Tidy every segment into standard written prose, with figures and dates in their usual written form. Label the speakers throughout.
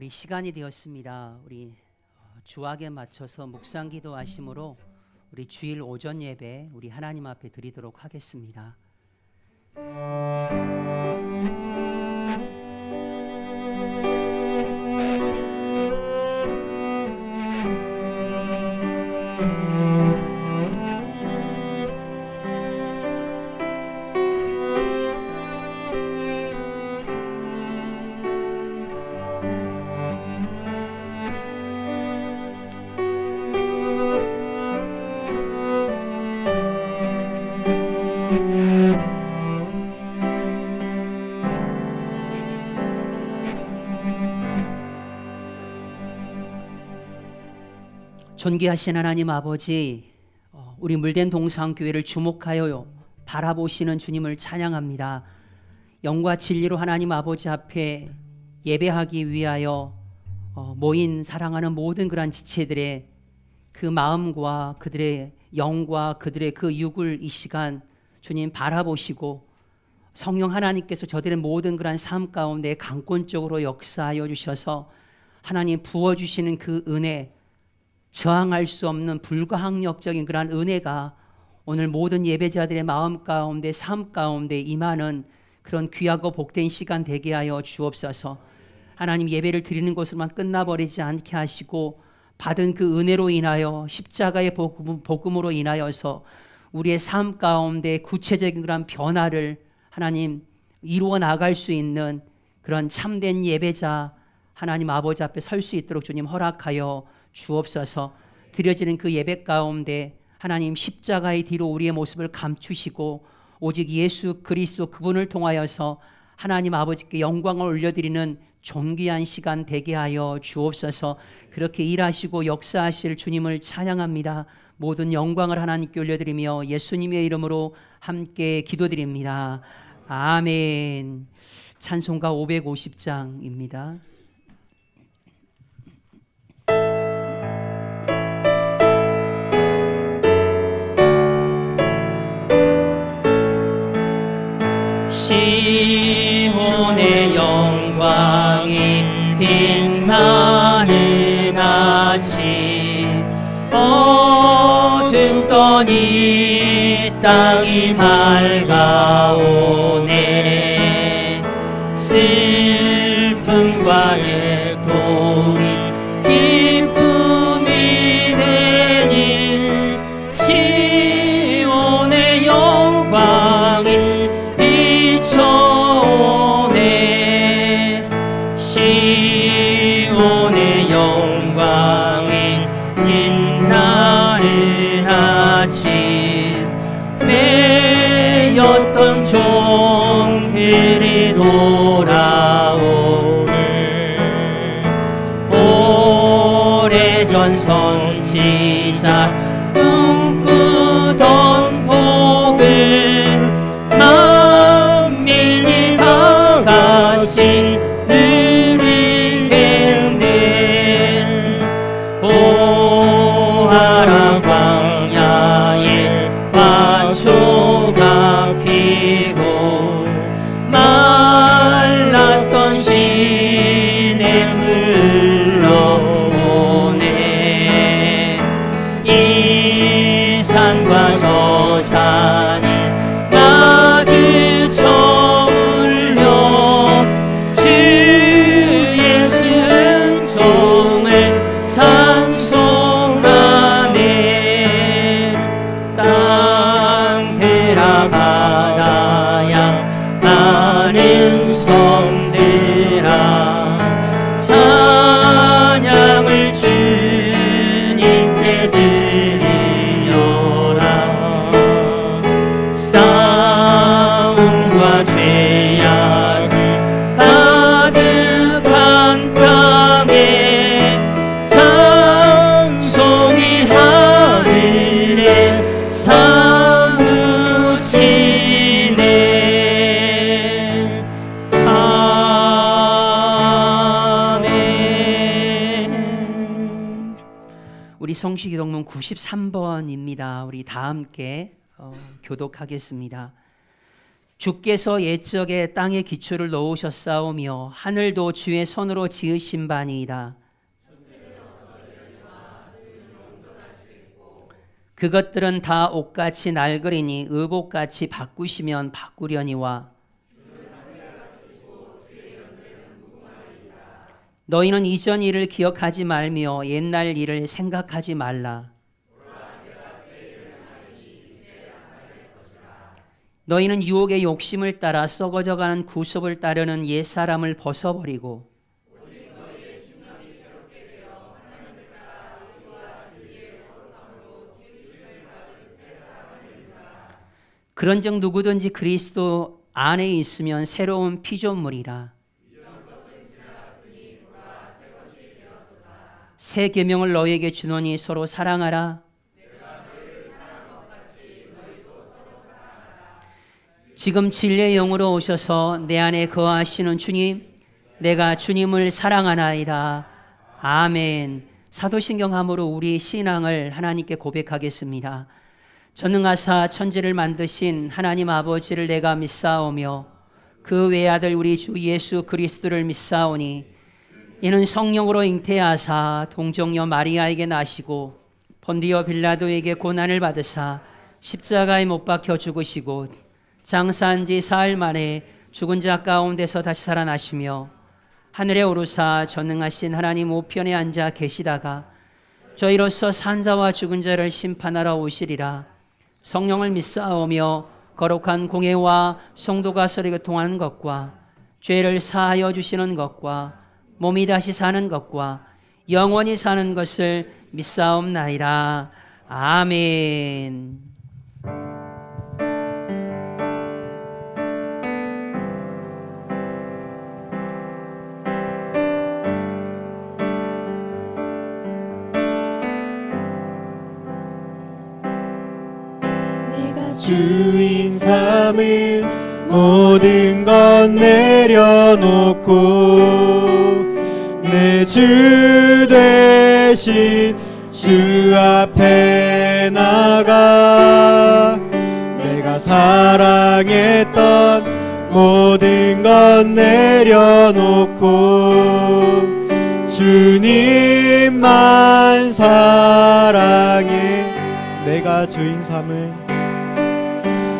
Speaker 1: 우리 시간이 되었습니다. 우리 주악에 맞춰서 묵상 기도하심으로 우리 주일 오전 예배 우리 하나님 앞에 드리도록 하겠습니다. 존귀하신 하나님 아버지, 우리 물된 동상교회를 주목하여 바라보시는 주님을 찬양합니다. 영과 진리로 하나님 아버지 앞에 예배하기 위하여 모인 사랑하는 모든 그러한 지체들의 그 마음과 그들의 영과 그들의 그 육을 이 시간 주님 바라보시고 성령 하나님께서 저들의 모든 그러한 삶 가운데 강권적으로 역사하여 주셔서 하나님 부어주시는 그 은혜, 저항할 수 없는 불가항력적인 그러한 은혜가 오늘 모든 예배자들의 마음 가운데 삶 가운데 임하는 그런 귀하고 복된 시간 되게 하여 주옵소서. 하나님, 예배를 드리는 것으로만 끝나버리지 않게 하시고 받은 그 은혜로 인하여 십자가의 복음으로 인하여서 우리의 삶 가운데 구체적인 그런 변화를 하나님 이루어 나갈 수 있는 그런 참된 예배자 하나님 아버지 앞에 설 수 있도록 주님 허락하여 주옵소서. 드려지는 그 예배 가운데 하나님 십자가의 뒤로 우리의 모습을 감추시고 오직 예수 그리스도 그분을 통하여서 하나님 아버지께 영광을 올려드리는 존귀한 시간 되게 하여 주옵소서. 그렇게 일하시고 역사하실 주님을 찬양합니다. 모든 영광을 하나님께 올려드리며 예수님의 이름으로 함께 기도드립니다. 아멘. 찬송가 550장입니다. 시온의 영광이 빛나는 아침, 어둡던 이 땅이 밝아오네. 슬픔과 애통이 기쁨이 되니 시온의 영광이 비춰오네. 시온의 영광이 빛나는 아침, 매였던 종들이 돌아오네. 오래전 선지자 꿈꾸던 복을 만민이 다 같이 누리겠네. 보아라, 광야에 화초가 피고 말랐던 시냇물 흘러오네. 이 산과 저 산이 마주쳐 울려 주 예수 은총을 찬송하네. 땅들아 바다야 많은 섬들아 찬양을 주님께 드리어라. 싸움과 죄악이 가득한 땅에 찬송이 하늘에 사무치네. 아멘. 우리 성시기독문 93번입니다. 우리 다 함께 교독하겠습니다. 주께서 옛적에 땅의 기초를 놓으셨사오며 하늘도 주의 손으로 지으신 바니이다. 그것들은 다 옷같이 낡으리니 의복같이 바꾸시면 바꾸려니와 너희는 이전 일을 기억하지 말며 옛날 일을 생각하지 말라. 너희는 유혹의 욕심을 따라 썩어져가는 구습을 따르는 옛사람을 벗어버리고 그런즉 누구든지 그리스도 안에 있으면 새로운 피조물이라. 새 계명을 너희에게 주노니 서로 사랑하라. 지금 진리의 영으로 오셔서 내 안에 거하시는 주님, 내가 주님을 사랑하나이다. 아멘. 사도신경함으로 우리 신앙을 하나님께 고백하겠습니다. 전능하사 천지를 만드신 하나님 아버지를 내가 믿사오며 그 외아들 우리 주 예수 그리스도를 믿사오니 이는 성령으로 잉태하사 동정녀 마리아에게 나시고 본디오 빌라도에게 고난을 받으사 십자가에 못 박혀 죽으시고 장사한 지 사흘 만에 죽은 자 가운데서 다시 살아나시며 하늘에 오르사 전능하신 하나님 우편에 앉아 계시다가 저희로서 산자와 죽은 자를 심판하러 오시리라. 성령을 믿사오며 거룩한 공회와 성도가 서로 교통하는 것과 죄를 사하여 주시는 것과 몸이 다시 사는 것과 영원히 사는 것을 믿사옵나이다. 아멘.
Speaker 2: 주인 삼은 모든 것 내려놓고 내 주 되신 주 앞에 나가 내가 사랑했던 모든 것 내려놓고 주님만 사랑해.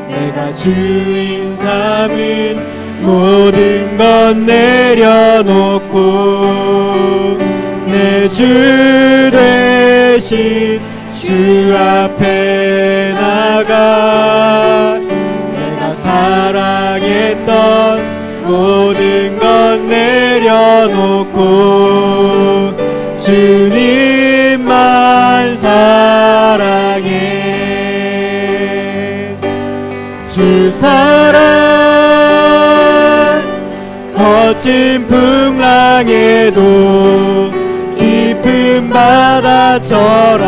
Speaker 2: 내가 주인 삼은 모든 것 내려놓고 내 주 되신 주 앞에 나가 내가 사랑했던 모든 것 내려놓고 주님만 사랑해. 주 사랑 거친 풍랑에도 깊은 바다처럼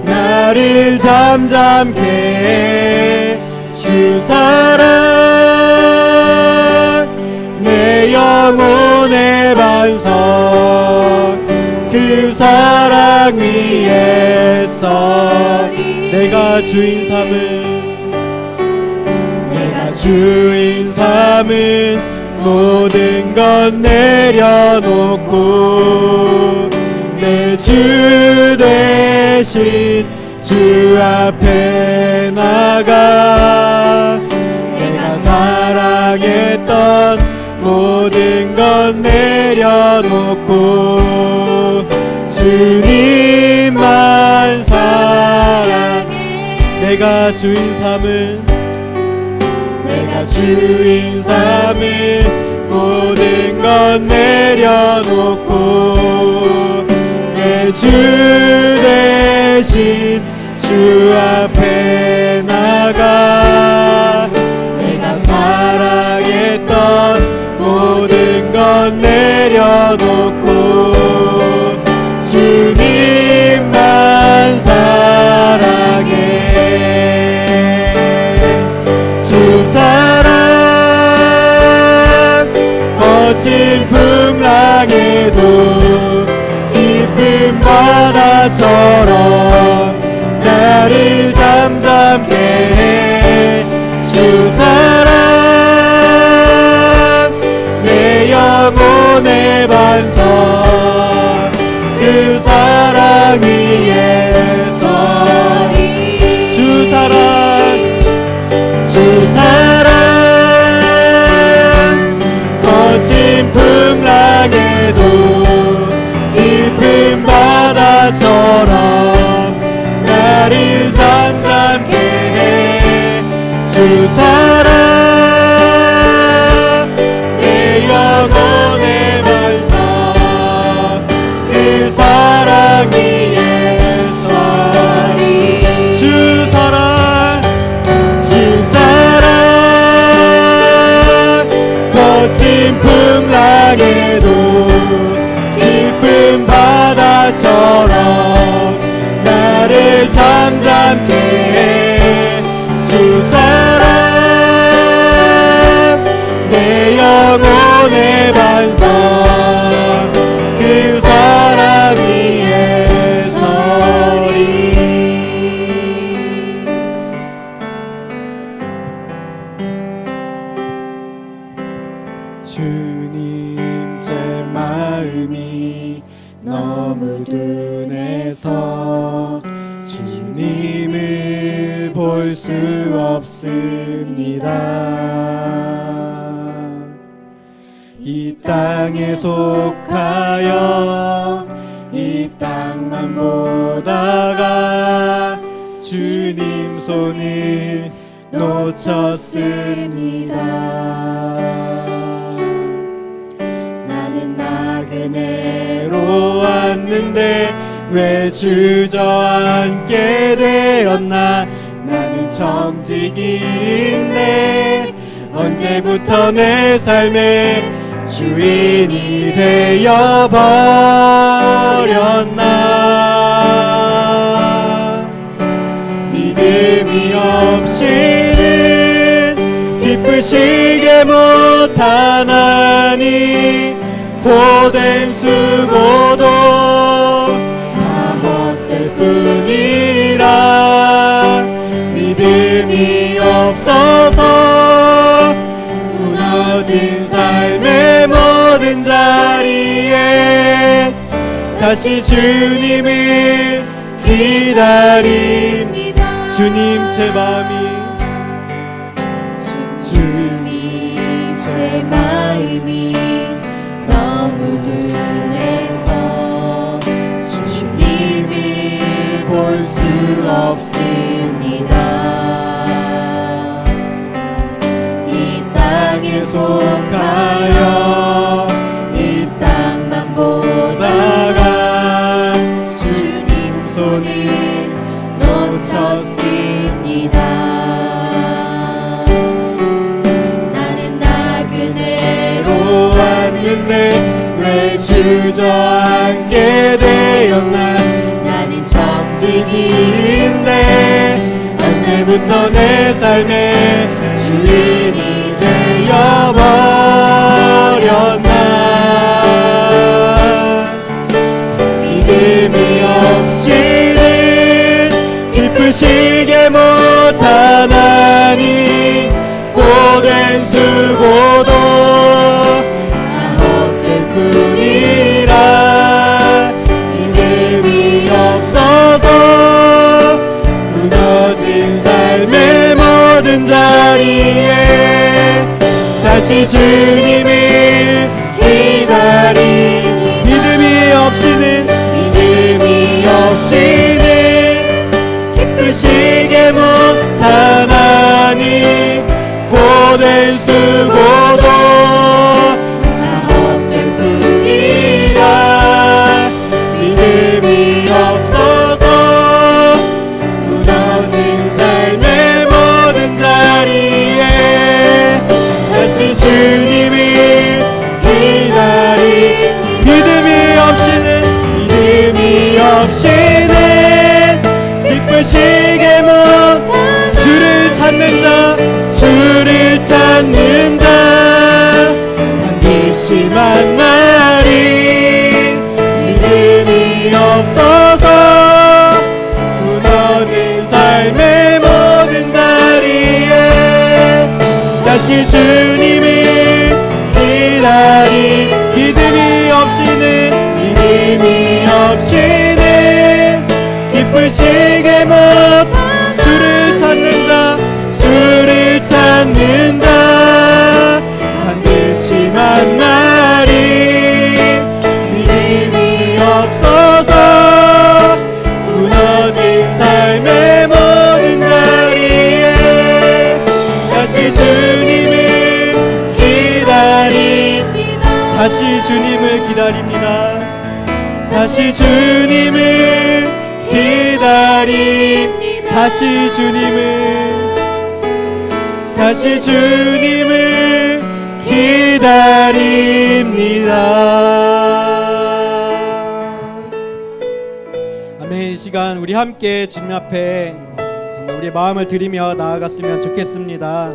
Speaker 2: 나를 잠잠케 해. 주 사랑 내 영혼의 반석 그 사랑 위에서 내가 주인 삼은 모든 것 내려놓고 내 주 대신 주 앞에 나가 내가 사랑했던 모든 것 내려놓고 주님만 사랑해. 내가 주인 삼은 모든 것 내려놓고 내 주 대신 주 앞에 나가 내가 사랑했던 모든 것 내려놓고 주님만 사랑해. 주 사랑 거친 풍랑에도 깊은 바다처럼 나를 잠잠케 해. 주 사랑 주 사랑 내 영혼의 반석 그 사랑이 예사리 주 사랑 거친 풍랑에도 깊은 바다처럼 나를 잠잠케 해 주 사랑 내 영혼의 반석 그 사랑 위에 서리 주님 제 마음이 너무 둔해서 주님을 볼 수 없습니다. 이 땅에 속하여 이 땅만 보다가 주님 손을 놓쳤습니다. 나는 나그네로 왔는데 왜 주저앉게 되었나. 나는 정직이 있네. 언제부터 내 삶의 주인이 되어버렸나. 믿음이 없이는 기쁘시게 못하나니 고된 수고도 다 헛될 뿐이라. 믿음이 없어서 무너진 삶의 모든 자리에 다시 주님을 기다립니다. 주님 제 마음이 주님 제 마음이 너무 둔해서 주님을 볼 수 없습니다. 이 땅에 속하여 이 땅만 보다가 주님 손을 놓쳤습니다. 나는 나그네로 왔는데 왜 주저앉게 되었나. 나는 정직이 있네. 언제부터 내 삶의 주인이 되어버렸나. 믿음이 없이는 기쁘시게 못하나니 고된 수고도 다 헛될 뿐이라. 믿음이 없어서 무너진 삶의 모든 자리에 다시 주님을 기다린. 믿음이 없이는 기쁘시게 못하나니 고된 수고도 다 헛될 뿐이라. 믿음이 없어서 무너진 삶의 모든 자리에 다시 주님을 기다리. 믿음이 없이는 기쁘시게 못 주를 찾는 자 반드시 만나리. 믿음이 없어서 무너진 삶의 모든 자리에 다시 주님을 기다리. 믿음이 없이는 기쁘시게 못 주를 찾는 자 반드시 만나리. 믿음이 없어서 무너진 삶의 모든 자리에 기다립니다. 다시 주님을 기다립니다. 다시 주님을 기다립니다. 아멘. 이 시간 우리 함께 주님 앞에 정말 우리의 마음을 드리며 나아갔으면 좋겠습니다.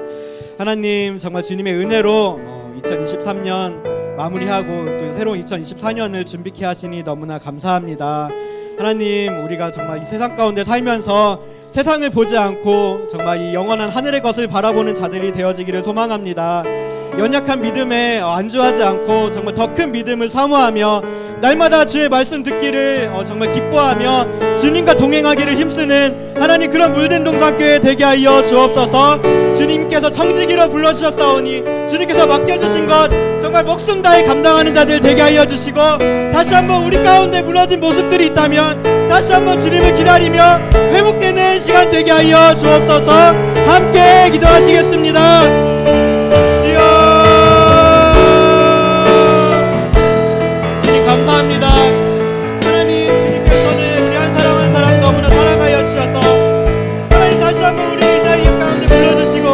Speaker 2: 하나님, 정말 주님의 은혜로 2023년 마무리하고 또 새로운 2024년을 준비케 하시니 너무나 감사합니다. 하나님, 우리가 정말 이 세상 가운데 살면서 세상을 보지 않고 정말 이 영원한 하늘의 것을 바라보는 자들이 되어지기를 소망합니다. 연약한 믿음에 안주하지 않고 정말 더 큰 믿음을 사모하며 날마다 주의 말씀 듣기를 정말 기뻐하며 주님과 동행하기를 힘쓰는 하나님, 그런 물된 동산교회 되게 하여 주옵소서. 주님께서 청지기로 불러주셨사오니 주님께서 맡겨주신 것 정말 목숨 다해 감당하는 자들 되게 하여 주시고, 다시 한번 우리 가운데 무너진 모습들이 있다면 다시 한번 주님을 기다리며 회복되는 시간 되게 하여 주옵소서. 함께 기도하시겠습니다. 감사합니다. 하나님, 주님께서는 우리 한 사람 한 사람 너무나 사랑하여 주셔서 하나님 다시 한번 우리 이 자리 가운데 불러주시고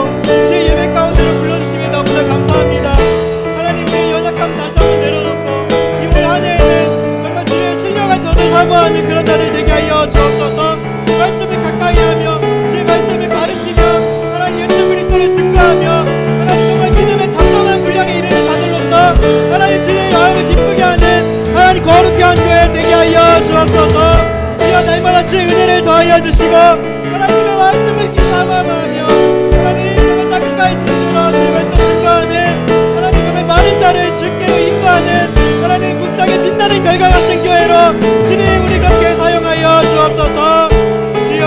Speaker 2: 주의 예배 가운데로 불러주시니 너무나 감사합니다. 하나님, 우리의 연약함 다시 한번 내려놓고 이 올 한 해에는 정말 주의 신령한 전을 사모하는 그런 자들 되게 하여 주옵소서. 말씀을 가까이 하며 주의 말씀을 가르치며 하나님 예수 그리스도를 증거하며 하나님 정말 믿음의 장성한 분량에 이르는 자들로서 하나님 주의 마음을 기쁘게 하는 하나님 거룩한 교회 되게 하여 주옵소서. 주여, 날마다 주의 은혜를 더하여 주시고 하나님의 말씀을 기사함하며 하나님 정말 따뜻하게 지내주러 주의 말씀 증거하는 하나님 정말 많은 자를 주께로 인도하는 하나님 국장의 빛나는 별과 같은 교회로 주님 우리 그렇게 사용하여 주옵소서. 주여,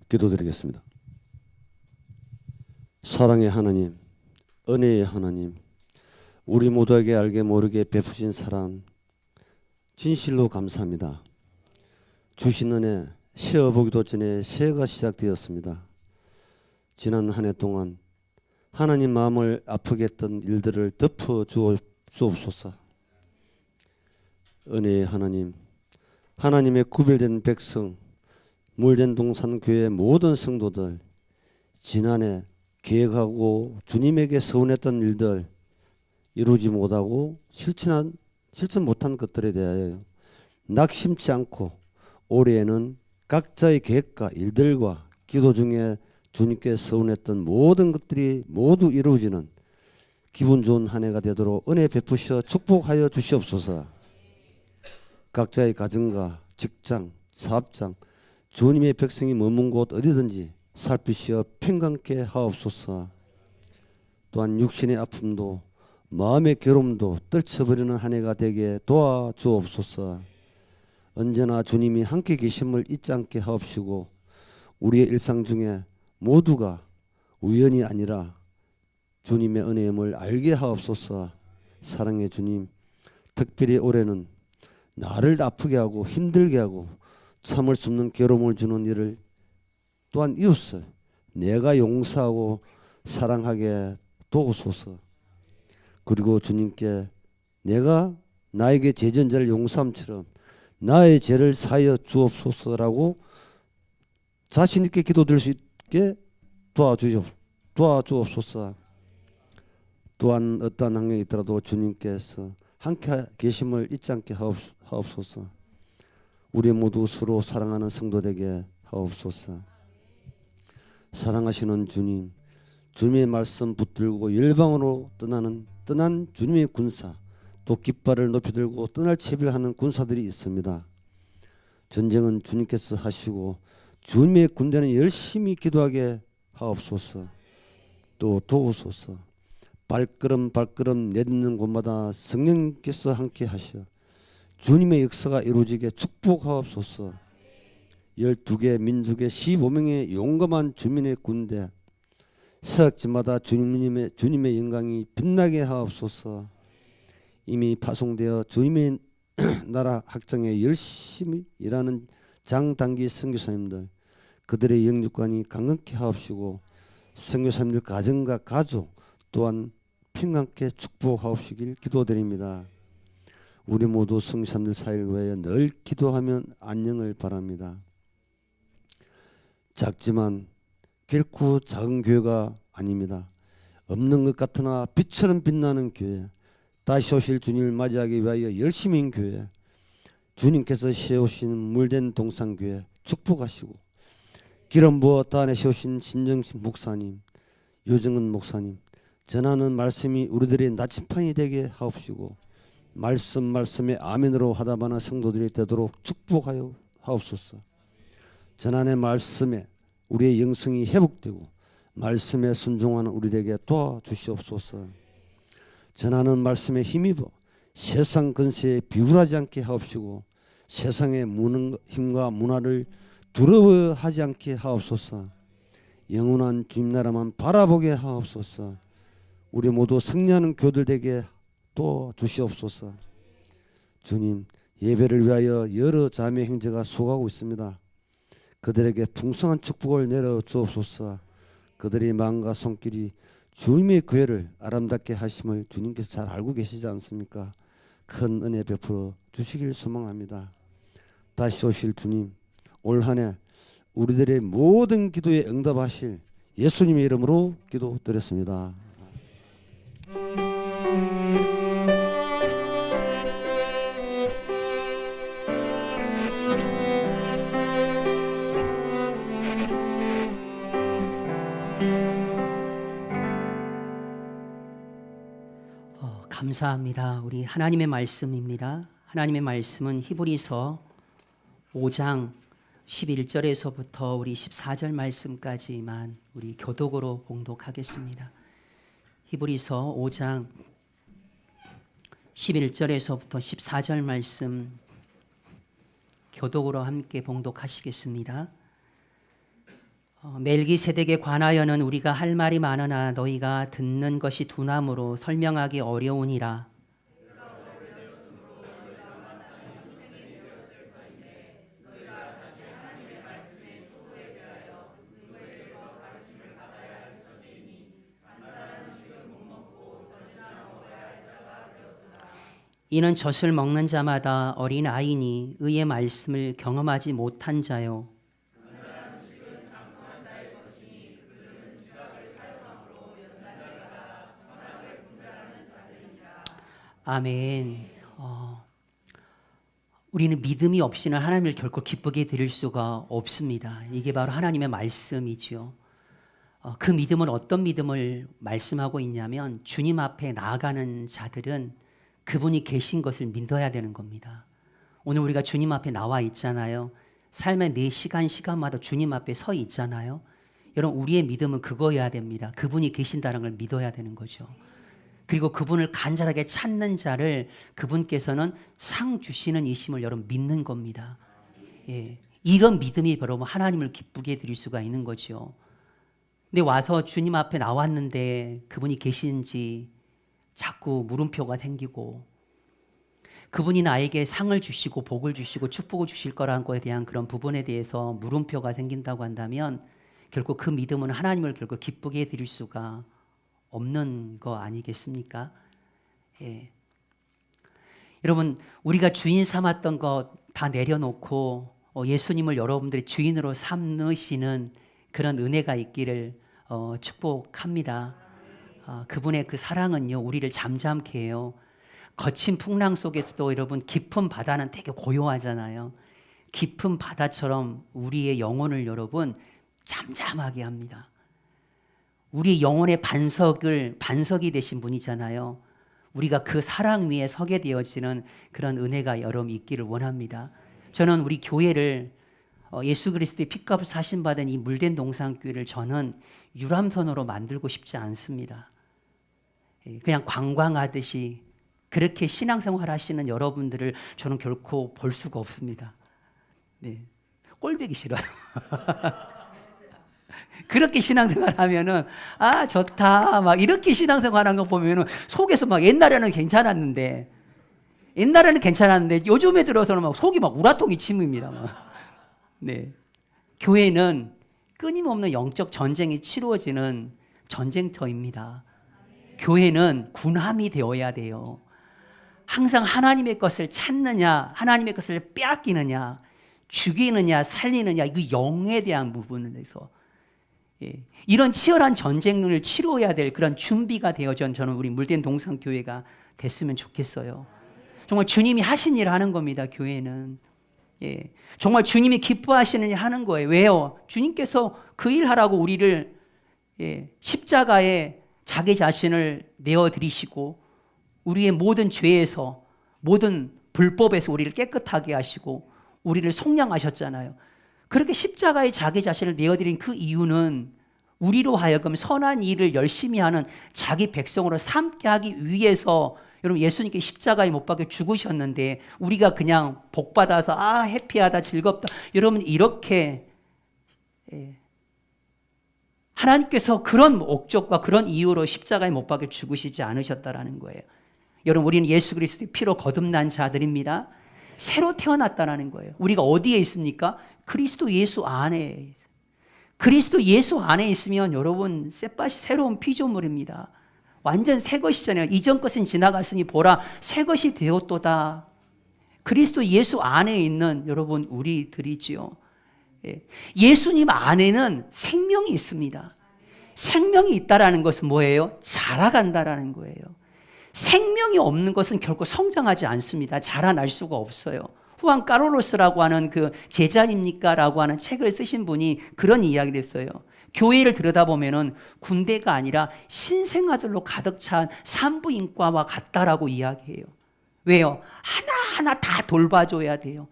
Speaker 3: 기도드리겠습니다. 사랑의 하나님, 은혜의 하나님, 우리 모두에게 알게 모르게 베푸신 사랑 진실로 감사합니다. 주신 은혜 쉬어보기도 전에 새해가 시작되었습니다. 지난 한 해 동안 하나님 마음을 아프게 했던 일들을 덮어 주옵소서. 은혜의 하나님, 하나님의 구별된 백성 물된 동산교회 모든 성도들, 지난해 계획하고 주님에게 서운했던 일들 이루지 못하고 실천 못한 것들에 대하여 낙심치 않고 올해에는 각자의 계획과 일들과 기도 중에 주님께 서운했던 모든 것들이 모두 이루어지는 기분 좋은 한 해가 되도록 은혜 베푸셔 축복하여 주시옵소서. 각자의 가정과 직장, 사업장, 주님의 백성이 머문 곳 어디든지 살피시어 평강케 하옵소서. 또한 육신의 아픔도 마음의 괴로움도 떨쳐버리는 한 해가 되게 도와주옵소서. 언제나 주님이 함께 계심을 잊지 않게 하옵시고 우리의 일상 중에 모두가 우연이 아니라 주님의 은혜임을 알게 하옵소서. 사랑의 주님, 특별히 올해는 나를 아프게 하고 힘들게 하고 참을 수 없는 괴로움을 주는 일을 또한 이웃을 내가 용서하고 사랑하게 도우소서. 그리고 주님께 내가 나에게 죄전자를 용서함처럼 나의 죄를 사하여 주옵소서라고 자신 있게 기도드릴 수 있게 도와주옵소서. 또한 어떠한 환경이 있더라도 주님께서 함께 계심을 잊지 않게 하옵소서. 우리 모두 서로 사랑하는 성도 되게 하옵소서. 사랑하시는 주님, 주님의 말씀 붙들고 열방으로 떠난 주님의 군사, 또 깃발을 높이 들고 떠날 채비하는 군사들이 있습니다. 전쟁은 주님께서 하시고 주님의 군대는 열심히 기도하게 하옵소서. 또 도우소서. 발걸음 내딛는 곳마다 성령께서 함께 하셔 주님의 역사가 이루어지게 축복하옵소서. 12개 민족의 15명의 용감한 주민의 군대, 사역지마다 주님의 영광이 빛나게 하옵소서. 이미 파송되어 주님의 나라 확장에 열심히 일하는 장단기 선교사님들, 그들의 영육관이 강건케 하옵시고 선교사님들 가정과 가족 또한 평안케 축복하옵시길 기도드립니다. 우리 모두 선교사님들 사이를 위하여 늘 기도하면 안녕을 바랍니다. 작지만 결코 작은 교회가 아닙니다. 없는 것 같으나 빛처럼 빛나는 교회, 다시 오실 주님을 맞이하기 위하여 열심인 교회, 주님께서 세우신 물된 동산교회 축복하시고 기름 부어 단에 세우신 신정신 목사님, 유정은 목사님, 전하는 말씀이 우리들의 나침판이 되게 하옵시고 말씀에 아멘으로 화답하는 성도들이 되도록 축복하여 하옵소서. 전하의 말씀에 우리의 영성이 회복되고 말씀에 순종하는 우리에게 도와주시옵소서. 전하는 말씀에 힘입어 세상 근세에 비굴하지 않게 하옵시고 세상의 힘과 문화를 두려워하지 않게 하옵소서. 영원한 주님 나라만 바라보게 하옵소서. 우리 모두 승리하는 교들 되게 도와주시옵소서. 주님, 예배를 위하여 여러 자매 형제가 수고하고 있습니다. 그들에게 풍성한 축복을 내려 주옵소서. 그들의 마음과 손길이 주님의 교회를 아름답게 하심을 주님께서 잘 알고 계시지 않습니까? 큰 은혜 베풀어 주시길 소망합니다. 다시 오실 주님, 올 한 해 우리들의 모든 기도에 응답하실 예수님의 이름으로 기도드렸습니다.
Speaker 1: 감사합니다. 우리 하나님의 말씀입니다. 하나님의 말씀은 히브리서 5장 11절에서부터 우리 14절 말씀까지만 우리 교독으로 봉독하겠습니다. 히브리서 5장 11절에서부터 14절 말씀 교독으로 함께 봉독하시겠습니다. 멜기세덱에 관하여는 우리가 할 말이 많으나 너희가 듣는 것이 둔함으로 설명하기 어려우니라. 이는 젖을 먹는 자마다 어린 아이니 의의 말씀을 경험하지 못한 자요. 아멘. 우리는 믿음이 없이는 하나님을 결코 기쁘게 드릴 수가 없습니다. 이게 바로 하나님의 말씀이지요. 그 믿음은 어떤 믿음을 말씀하고 있냐면 주님 앞에 나아가는 자들은 그분이 계신 것을 믿어야 되는 겁니다. 오늘 우리가 주님 앞에 나와 있잖아요. 삶의 매 시간마다 주님 앞에 서 있잖아요. 여러분, 우리의 믿음은 그거여야 됩니다. 그분이 계신다는 걸 믿어야 되는 거죠. 그리고 그분을 간절하게 찾는 자를 그분께서는 상 주시는 이심을 여러분 믿는 겁니다. 예, 이런 믿음이 여러분 하나님을 기쁘게 드릴 수가 있는 거죠. 근데 와서 주님 앞에 나왔는데 그분이 계신지 자꾸 물음표가 생기고 그분이 나에게 상을 주시고 복을 주시고 축복을 주실 거라는 거에 대한 그런 부분에 대해서 물음표가 생긴다고 한다면 결국 그 믿음은 하나님을 결국 기쁘게 드릴 수가 없는 거 아니겠습니까? 예. 여러분, 우리가 주인 삼았던 것 다 내려놓고 예수님을 여러분들의 주인으로 삼으시는 그런 은혜가 있기를 축복합니다. 그분의 그 사랑은요, 우리를 잠잠케 해요. 거친 풍랑 속에서도 여러분 깊은 바다는 되게 고요하잖아요. 깊은 바다처럼 우리의 영혼을 여러분 잠잠하게 합니다. 우리 영혼의 반석이 되신 분이잖아요. 우리가 그 사랑 위에 서게 되어지는 그런 은혜가 여러분 있기를 원합니다. 저는 우리 교회를 예수 그리스도의 피값을 사신 받은 이 물된 동산교회를 저는 유람선으로 만들고 싶지 않습니다. 그냥 관광하듯이 그렇게 신앙생활 하시는 여러분들을 저는 결코 볼 수가 없습니다. 네. 꼴보기 싫어요. 그렇게 신앙생활 하면은 아 좋다 막 이렇게 신앙생활 하는 거 보면은 속에서 막 옛날에는 괜찮았는데 요즘에 들어서는 막 속이 막 우라통이 침입니다. 막. 네. 교회는 끊임없는 영적 전쟁이 치루어지는 전쟁터입니다. 교회는 군함이 되어야 돼요. 항상 하나님의 것을 찾느냐, 하나님의 것을 빼앗기느냐, 죽이느냐, 살리느냐, 그 영에 대한 부분에서 이런 치열한 전쟁을 치루어야 될 그런 준비가 되어진 저는 우리 물된 동산교회가 됐으면 좋겠어요. 정말 주님이 하신 일을 하는 겁니다. 교회는 정말 주님이 기뻐하시는 일 하는 거예요. 왜요? 주님께서 그 일 하라고 우리를 십자가에 자기 자신을 내어드리시고 우리의 모든 죄에서 모든 불법에서 우리를 깨끗하게 하시고 우리를 속량하셨잖아요. 그렇게 십자가에 자기 자신을 내어드린 그 이유는 우리로 하여금 선한 일을 열심히 하는 자기 백성으로 삼게 하기 위해서 여러분 예수님께 십자가에 못 박혀 죽으셨는데 우리가 그냥 복받아서 아 해피하다 즐겁다 여러분 이렇게 하나님께서 그런 목적과 그런 이유로 십자가에 못 박혀 죽으시지 않으셨다라는 거예요. 여러분 우리는 예수 그리스도의 피로 거듭난 자들입니다. 새로 태어났다라는 거예요. 우리가 어디에 있습니까? 그리스도 예수 안에. 그리스도 예수 안에 있으면 여러분 셋밭이 새로운 피조물입니다. 완전 새 것이잖아요. 이전 것은 지나갔으니 보라 새 것이 되었도다. 그리스도 예수 안에 있는 여러분 우리들이지요. 예수님 안에는 생명이 있습니다. 생명이 있다라는 것은 뭐예요? 자라간다라는 거예요. 생명이 없는 것은 결코 성장하지 않습니다. 자라날 수가 없어요. 후안 까롤로스라고 하는 그 제자입니까? 라고 하는 책을 쓰신 분이 그런 이야기를 했어요. 교회를 들여다보면은 군대가 아니라 신생아들로 가득 찬 산부인과와 같다라고 이야기해요. 왜요? 하나하나 다 돌봐줘야 돼요.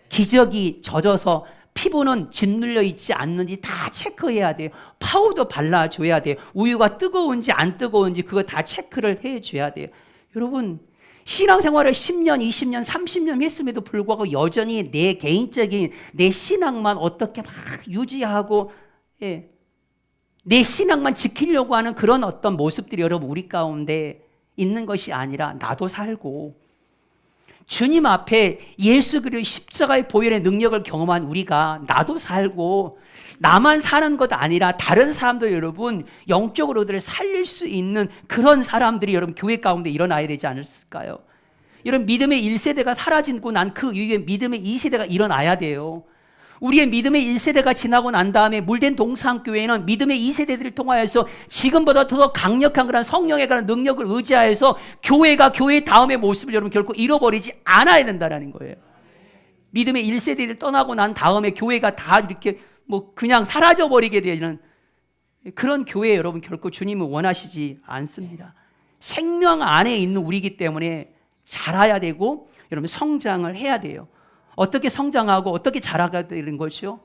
Speaker 1: 기저귀 젖어서 피부는 짓눌려 있지 않는지 다 체크해야 돼요. 파우더 발라줘야 돼요. 우유가 뜨거운지 안 뜨거운지 그거 다 체크를 해줘야 돼요. 여러분 신앙생활을 10년, 20년, 30년 했음에도 불구하고 여전히 내 개인적인 내 신앙만 어떻게 막 유지하고 내 신앙만 지키려고 하는 그런 어떤 모습들이 여러분 우리 가운데 있는 것이 아니라 나도 살고 주님 앞에 예수 그리스도의 십자가의 보혈의 능력을 경험한 우리가 나도 살고 나만 사는 것 아니라 다른 사람도 여러분 영적으로들 살릴 수 있는 그런 사람들이 여러분 교회 가운데 일어나야 되지 않을까요? 이런 믿음의 1세대가 사라지고 난 그 이후에 믿음의 2세대가 일어나야 돼요. 우리의 믿음의 1세대가 지나고 난 다음에 물된 동산교회는 믿음의 2세대들을 통하여서 지금보다 더 강력한 그런 성령의 그런 능력을 의지하여서 교회가 교회 다음의 모습을 여러분 결코 잃어버리지 않아야 된다는 거예요. 믿음의 1세대를 떠나고 난 다음에 교회가 다 이렇게 뭐 그냥 사라져버리게 되는 그런 교회 여러분 결코 주님은 원하시지 않습니다. 생명 안에 있는 우리이기 때문에 자라야 되고 여러분 성장을 해야 돼요. 어떻게 성장하고 어떻게 자라가야 되는 것이요?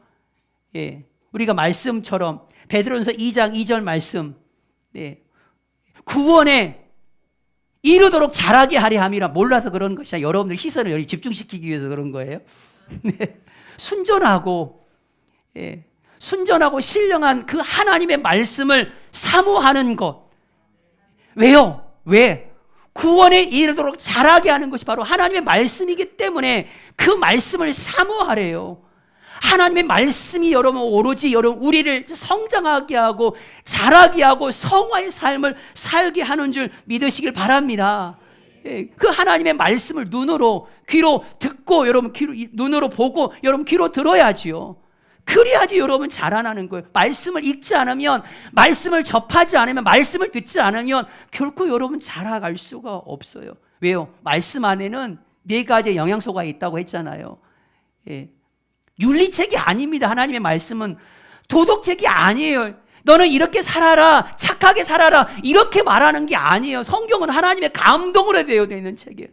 Speaker 1: 우리가 말씀처럼 베드로전서 2장 2절 말씀 구원에 이르도록 자라게 하려 함이라 몰라서 그런 것이야. 여러분들 시선을 여기 집중시키기 위해서 그런 거예요. 순전하고 신령한 그 하나님의 말씀을 사모하는 것. 왜요? 왜? 구원에 이르도록 자라게 하는 것이 바로 하나님의 말씀이기 때문에 그 말씀을 사모하래요. 하나님의 말씀이 여러분 오로지 여러분 우리를 성장하게 하고 자라게 하고 성화의 삶을 살게 하는 줄 믿으시길 바랍니다. 그 하나님의 말씀을 눈으로 귀로 듣고 여러분 눈으로 보고 여러분 귀로 들어야지요. 그래야지 여러분 자라나는 거예요. 말씀을 읽지 않으면 말씀을 접하지 않으면 말씀을 듣지 않으면 결코 여러분 자라갈 수가 없어요. 왜요? 말씀 안에는 4가지의 영양소가 있다고 했잖아요. 윤리책이 아닙니다. 하나님의 말씀은 도덕책이 아니에요. 너는 이렇게 살아라, 착하게 살아라 이렇게 말하는 게 아니에요. 성경은 하나님의 감동으로 되어 있는 책이에요.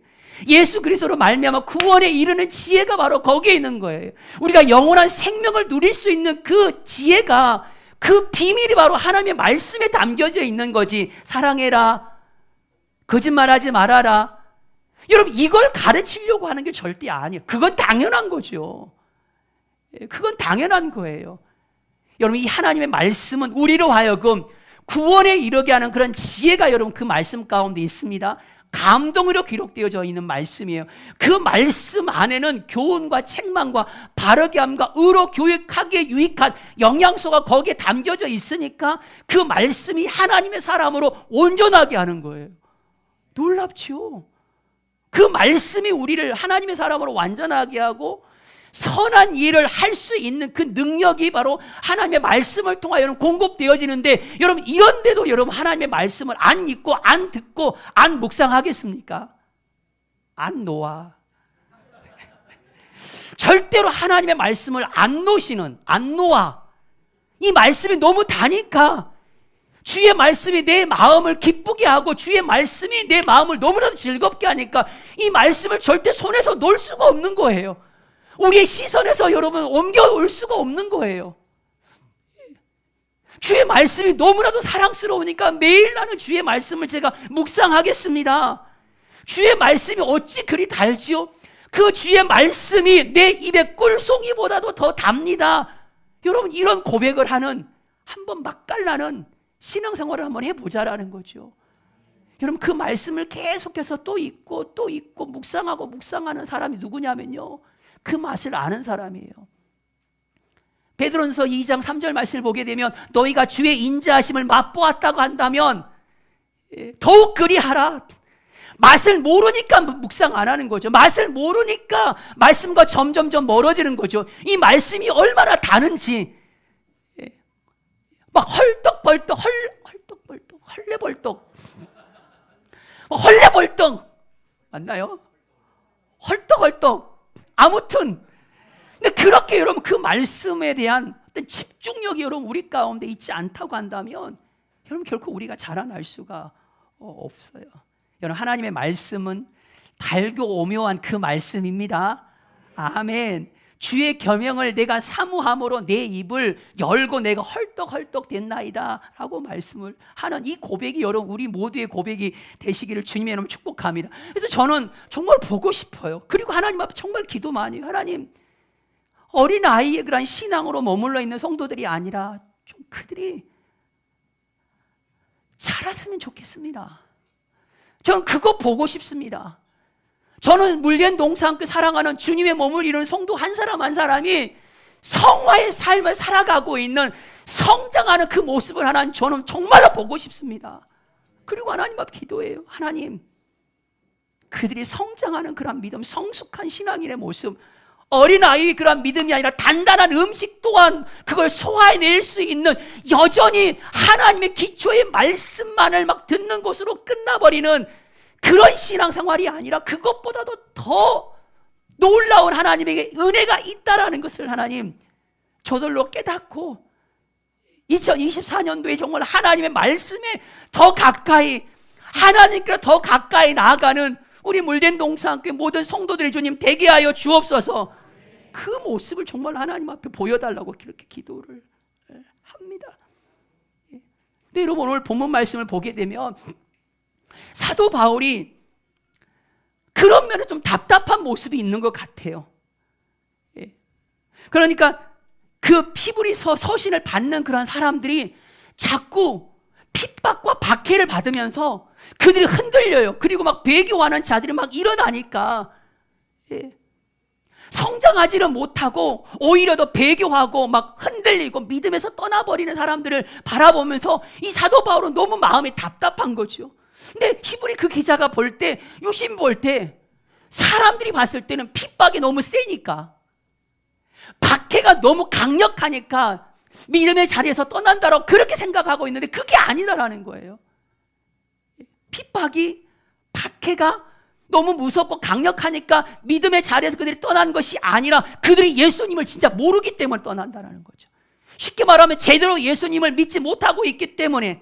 Speaker 1: 예수 그리스도로 말미암아 구원에 이르는 지혜가 바로 거기에 있는 거예요. 우리가 영원한 생명을 누릴 수 있는 그 지혜가 그 비밀이 바로 하나님의 말씀에 담겨져 있는 거지. 사랑해라 거짓말하지 말아라. 여러분, 이걸 가르치려고 하는 게 절대 아니에요. 그건 당연한 거죠. 그건 당연한 거예요. 여러분, 이 하나님의 말씀은 우리로 하여금 구원에 이르게 하는 그런 지혜가 여러분 그 말씀 가운데 있습니다. 감동으로 기록되어져 있는 말씀이에요. 그 말씀 안에는 교훈과 책망과 바르게 함과 의로 교육하기에 유익한 영양소가 거기에 담겨져 있으니까 그 말씀이 하나님의 사람으로 온전하게 하는 거예요. 놀랍죠? 그 말씀이 우리를 하나님의 사람으로 완전하게 하고 선한 일을 할 수 있는 그 능력이 바로 하나님의 말씀을 통하여 공급되어지는데, 여러분 이런데도 여러분 하나님의 말씀을 안 읽고 안 듣고 안 묵상하겠습니까? 안 놓아. 절대로 하나님의 말씀을 안 놓아. 이 말씀이 너무 다니까, 주의 말씀이 내 마음을 기쁘게 하고 주의 말씀이 내 마음을 너무나도 즐겁게 하니까 이 말씀을 절대 손에서 놓을 수가 없는 거예요. 우리의 시선에서 여러분 옮겨올 수가 없는 거예요. 주의 말씀이 너무나도 사랑스러우니까 매일 나는 주의 말씀을 제가 묵상하겠습니다. 주의 말씀이 어찌 그리 달지요? 그 주의 말씀이 내 입의 꿀송이보다도 더 답니다. 여러분, 이런 고백을 하는, 한번 맛깔나는 신앙생활을 한번 해보자라는 거죠. 여러분, 그 말씀을 계속해서 또 읽고 또 읽고 묵상하는 사람이 누구냐면요, 그 맛을 아는 사람이에요. 베드로전서 2장 3절 말씀을 보게 되면 너희가 주의 인자하심을 맛보았다고 한다면 더욱 그리하라. 맛을 모르니까 묵상 안 하는 거죠. 맛을 모르니까 말씀과 점점점 멀어지는 거죠. 이 말씀이 얼마나 다른지 막 헐떡벌떡 헐레벌떡 맞나요? 헐떡헐떡. 아무튼 근데 그렇게 여러분 그 말씀에 대한 어떤 집중력이 여러분 우리 가운데 있지 않다고 한다면 여러분 결코 우리가 자라날 수가 없어요. 여러분, 하나님의 말씀은 달고 오묘한 그 말씀입니다. 아멘. 주의 계명을 내가 사모함으로 내 입을 열고 내가 헐떡헐떡 됐나이다 라고 말씀을 하는 이 고백이 여러분 우리 모두의 고백이 되시기를 주님의 이름으로 축복합니다. 그래서 저는 정말 보고 싶어요. 그리고 하나님 앞에 정말 기도 많이 해요. 하나님, 어린아이의 그런 신앙으로 머물러 있는 성도들이 아니라 좀 그들이 자랐으면 좋겠습니다. 저는 그거 보고 싶습니다. 저는 물된 동산교회 사랑하는 주님의 몸을 이루는 성도 한 사람 한 사람이 성화의 삶을 살아가고 있는 성장하는 그 모습을 하나님 저는 정말로 보고 싶습니다. 그리고 하나님 앞에 기도해요. 하나님, 그들이 성장하는 그런 믿음, 성숙한 신앙인의 모습, 어린아이의 그런 믿음이 아니라 단단한 음식 또한 그걸 소화해낼 수 있는, 여전히 하나님의 기초의 말씀만을 막 듣는 것으로 끝나버리는 그런 신앙생활이 아니라 그것보다도 더 놀라운 하나님에게 은혜가 있다라는 것을 하나님 저들로 깨닫고 2024년도에 정말 하나님의 말씀에 더 가까이, 하나님께로 더 가까이 나아가는 우리 물된 동산교회 모든 성도들의 주님 되게 하여 주옵소서. 그 모습을 정말 하나님 앞에 보여달라고 그렇게 기도를 합니다. 근데 여러분, 오늘 본문 말씀을 보게 되면 사도 바울이 그런 면에 좀 답답한 모습이 있는 것 같아요. 그러니까 그 히브리서 서신을 받는 그런 사람들이 자꾸 핍박과 박해를 받으면서 그들이 흔들려요. 그리고 막 배교하는 자들이 막 일어나니까 성장하지는 못하고 오히려 더 배교하고 막 흔들리고 믿음에서 떠나버리는 사람들을 바라보면서 이 사도 바울은 너무 마음이 답답한 거죠. 근데 히브리 그 기자가 볼 때, 유심 볼 때 사람들이 봤을 때는 핍박이 너무 세니까, 박해가 너무 강력하니까 믿음의 자리에서 떠난다라고 그렇게 생각하고 있는데 그게 아니다라는 거예요. 핍박이, 박해가 너무 무섭고 강력하니까 믿음의 자리에서 그들이 떠난 것이 아니라 그들이 예수님을 진짜 모르기 때문에 떠난다는 거죠. 쉽게 말하면 제대로 예수님을 믿지 못하고 있기 때문에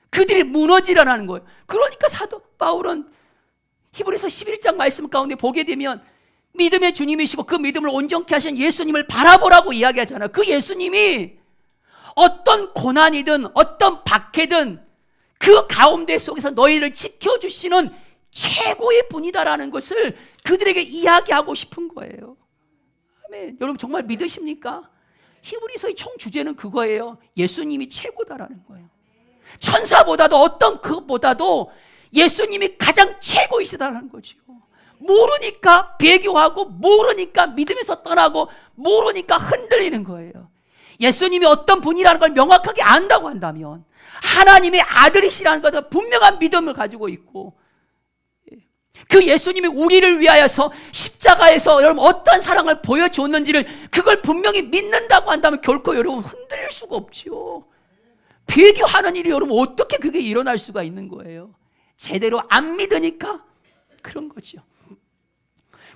Speaker 1: 그들이 무너지라는 거예요. 그러니까 사도 바울은 히브리서 11장 말씀 가운데 보게 되면 믿음의 주님이시고 그 믿음을 온전케 하신 예수님을 바라보라고 이야기하잖아요. 그 예수님이 어떤 고난이든 어떤 박해든 그 가운데 속에서 너희를 지켜주시는 최고의 분이다라는 것을 그들에게 이야기하고 싶은 거예요. 아멘. 여러분 정말 믿으십니까? 히브리서의 총 주제는 그거예요. 예수님이 최고다라는 거예요. 천사보다도 어떤 그것보다도 예수님이 가장 최고이시다라는 거죠. 모르니까 배교하고 모르니까 믿음에서 떠나고 모르니까 흔들리는 거예요. 예수님이 어떤 분이라는 걸 명확하게 안다고 한다면 하나님의 아들이시라는 것을 분명한 믿음을 가지고 있고 그 예수님이 우리를 위하여서 십자가에서 여러분 어떤 사랑을 보여줬는지를 그걸 분명히 믿는다고 한다면 결코 여러분 흔들릴 수가 없지요. 배교하는 일이 여러분 어떻게 그게 일어날 수가 있는 거예요? 제대로 안 믿으니까 그런 거죠.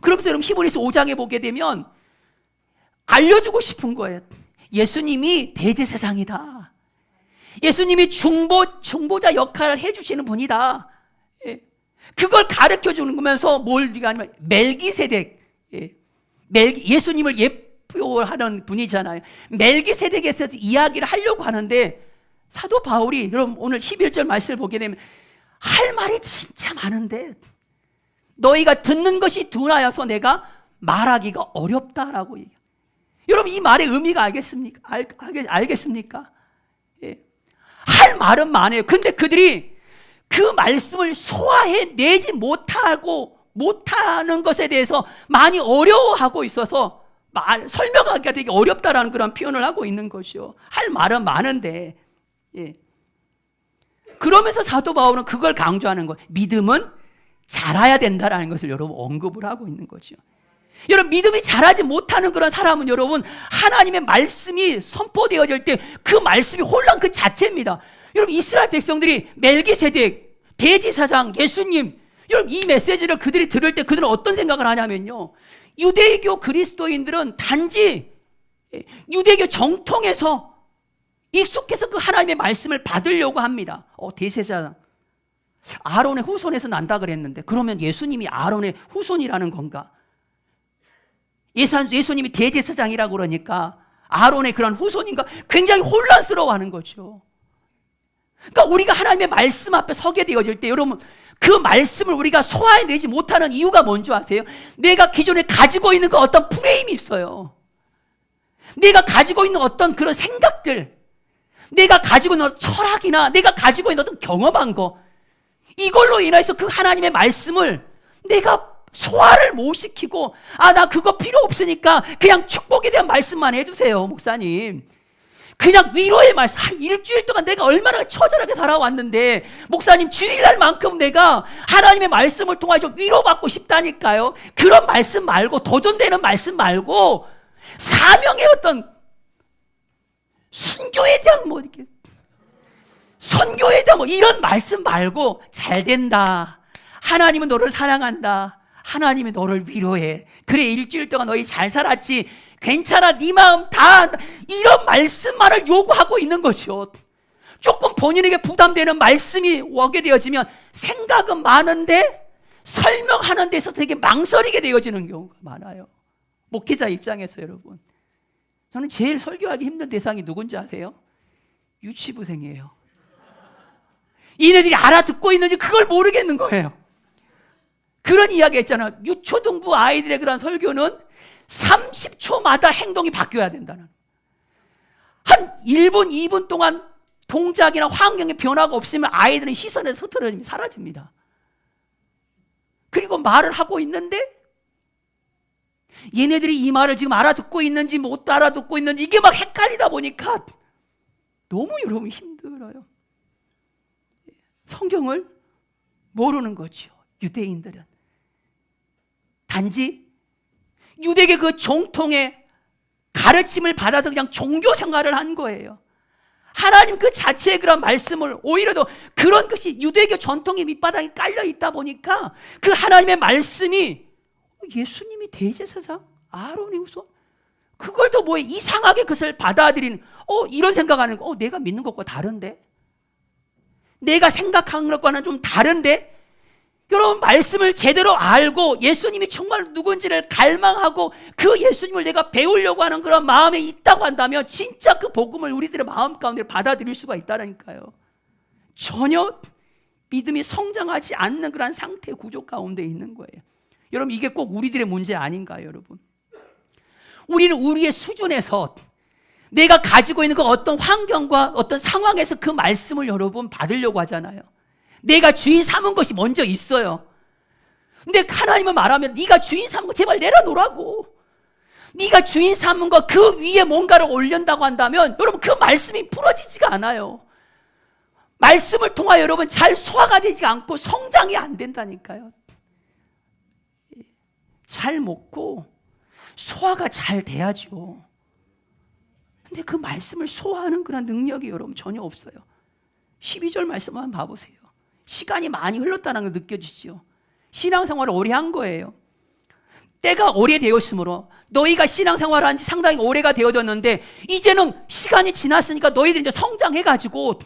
Speaker 1: 그러면서 여러분 히브리서 5장에 보게 되면 알려주고 싶은 거예요. 예수님이 대제사장이다. 예수님이 중보자 역할을 해주시는 분이다. 그걸 가르쳐 주는 거면서 뭘 하냐면 멜기세덱, 예수님을 예표하는 분이잖아요. 멜기세덱에 대해서 이야기를 하려고 하는데 사도 바울이 여러분 오늘 11절 말씀을 보게 되면 할 말이 진짜 많은데 너희가 듣는 것이 둔하여서 내가 말하기가 어렵다라고 얘기해요. 여러분 이 말의 의미가 알겠습니까? 알겠습니까? 할 말은 많아요. 근데 그들이 그 말씀을 소화해내지 못하는 것에 대해서 많이 어려워하고 있어서 설명하기가 되게 어렵다라는 그런 표현을 하고 있는 것이요. 할 말은 많은데 그러면서 사도 바울은 그걸 강조하는 거예요. 믿음은 자라야 된다라는 것을 여러분 언급을 하고 있는 거죠. 여러분 믿음이 자라지 못하는 그런 사람은 여러분 하나님의 말씀이 선포되어질 때 그 말씀이 혼란 그 자체입니다. 여러분 이스라엘 백성들이 멜기세덱, 대제사장, 예수님 여러분 이 메시지를 그들이 들을 때 그들은 어떤 생각을 하냐면요. 유대교 그리스도인들은 단지 유대교 정통에서 익숙해서 그 하나님의 말씀을 받으려고 합니다. 대제사장 아론의 후손에서 난다 그랬는데 그러면 예수님이 아론의 후손이라는 건가? 예수님이 대제사장이라고 그러니까 아론의 그런 후손인가? 굉장히 혼란스러워하는 거죠. 그러니까 우리가 하나님의 말씀 앞에 서게 되어질 때 여러분 그 말씀을 우리가 소화해내지 못하는 이유가 뭔지 아세요? 내가 기존에 가지고 있는 그 어떤 프레임이 있어요. 내가 가지고 있는 어떤 그런 생각들, 내가 가지고 있는 철학이나 내가 가지고 있는 어떤 경험한 거, 이걸로 인해서 그 하나님의 말씀을 내가 소화를 못 시키고 나 그거 필요 없으니까 그냥 축복에 대한 말씀만 해주세요 목사님. 그냥 위로의 말씀 한 일주일 동안 내가 얼마나 처절하게 살아왔는데 목사님 주일날만큼 내가 하나님의 말씀을 통해 좀 위로받고 싶다니까요. 그런 말씀 말고 도전되는 말씀 말고 사명의 어떤 순교에 대한 뭐 이렇게 선교에 대한 뭐 이런 말씀 말고 잘 된다. 하나님은 너를 사랑한다. 하나님이 너를 위로해. 그래 일주일 동안 너희 잘 살았지. 괜찮아 네 마음 다 이런 말씀만을 요구하고 있는 거죠. 조금 본인에게 부담되는 말씀이 오게 되어지면 생각은 많은데 설명하는 데서 되게 망설이게 되어지는 경우가 많아요. 목회자 입장에서 여러분 저는 제일 설교하기 힘든 대상이 누군지 아세요? 유치부생이에요. 얘네들이 알아듣고 있는지 그걸 모르겠는 거예요. 그런 이야기 했잖아요. 유초등부 아이들의 그런 설교는 30초마다 행동이 바뀌어야 된다는. 한 1분, 2분 동안 동작이나 환경의 변화가 없으면 아이들은 시선에서 흐트러집니다. 사라집니다. 그리고 말을 하고 있는데 얘네들이 이 말을 지금 알아듣고 있는지 못 알아듣고 있는지 이게 막 헷갈리다 보니까 너무 여러분 힘들어요. 성경을 모르는 거죠. 유대인들은 단지 유대계 그 정통의 가르침을 받아서 그냥 종교 생활을 한 거예요. 하나님 그 자체의 그런 말씀을 오히려 더 그런 것이 유대교 전통의 밑바닥에 깔려 있다 보니까 그 하나님의 말씀이 예수님이 대제사장 아론의 후손 그걸 더 뭐에 이상하게 그것을 받아들이는 이런 생각하는 거 내가 믿는 것과 다른데 내가 생각하는 것과는 좀 다른데 여러분 말씀을 제대로 알고 예수님이 정말 누군지를 갈망하고 그 예수님을 내가 배우려고 하는 그런 마음에 있다고 한다면 진짜 그 복음을 우리들의 마음 가운데 받아들일 수가 있다니까요. 전혀 믿음이 성장하지 않는 그런 상태 구조 가운데 있는 거예요. 여러분, 이게 꼭 우리들의 문제 아닌가요, 여러분? 우리는 우리의 수준에서 내가 가지고 있는 그 어떤 환경과 어떤 상황에서 그 말씀을 여러분 받으려고 하잖아요. 내가 주인 삼은 것이 먼저 있어요. 근데 하나님은 말하면 네가 주인 삼은 거 제발 내려놓으라고. 네가 주인 삼은 거 그 위에 뭔가를 올린다고 한다면 여러분 그 말씀이 풀어지지가 않아요. 말씀을 통하여 여러분 잘 소화가 되지 않고 성장이 안 된다니까요. 잘 먹고 소화가 잘 돼야죠. 근데 그 말씀을 소화하는 그런 능력이 여러분 전혀 없어요. 12절 말씀만 한번 봐보세요. 시간이 많이 흘렀다는 걸 느껴지죠. 신앙생활을 오래 한 거예요. 때가 오래되었으므로 너희가 신앙생활을 한 지 상당히 오래가 되어졌는데 이제는 시간이 지났으니까 너희들이 이제 성장해가지고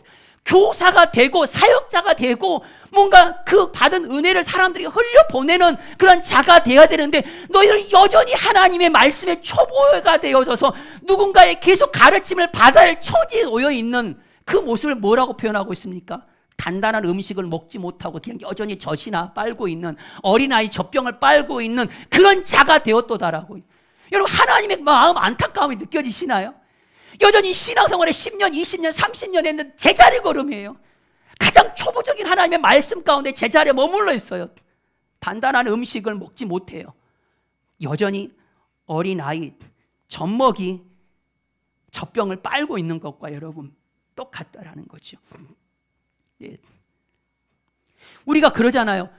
Speaker 1: 교사가 되고 사역자가 되고 뭔가 그 받은 은혜를 사람들이 흘려보내는 그런 자가 되어야 되는데 너희들 여전히 하나님의 말씀에 초보가 되어져서 누군가의 계속 가르침을 받아야 할 처지에 놓여 있는 그 모습을 뭐라고 표현하고 있습니까? 단단한 음식을 먹지 못하고 그냥 여전히 젖이나 빨고 있는 어린아이 젖병을 빨고 있는 그런 자가 되었도다라고. 여러분, 하나님의 마음 안타까움이 느껴지시나요? 여전히 신앙생활에 10년, 20년, 30년 했는 제자리 걸음이에요. 가장 초보적인 하나님의 말씀 가운데 제자리에 머물러 있어요. 단단한 음식을 먹지 못해요. 여전히 어린아이 젖먹이 젖병을 빨고 있는 것과 여러분 똑같다라는 거죠. 네. 우리가 그러잖아요.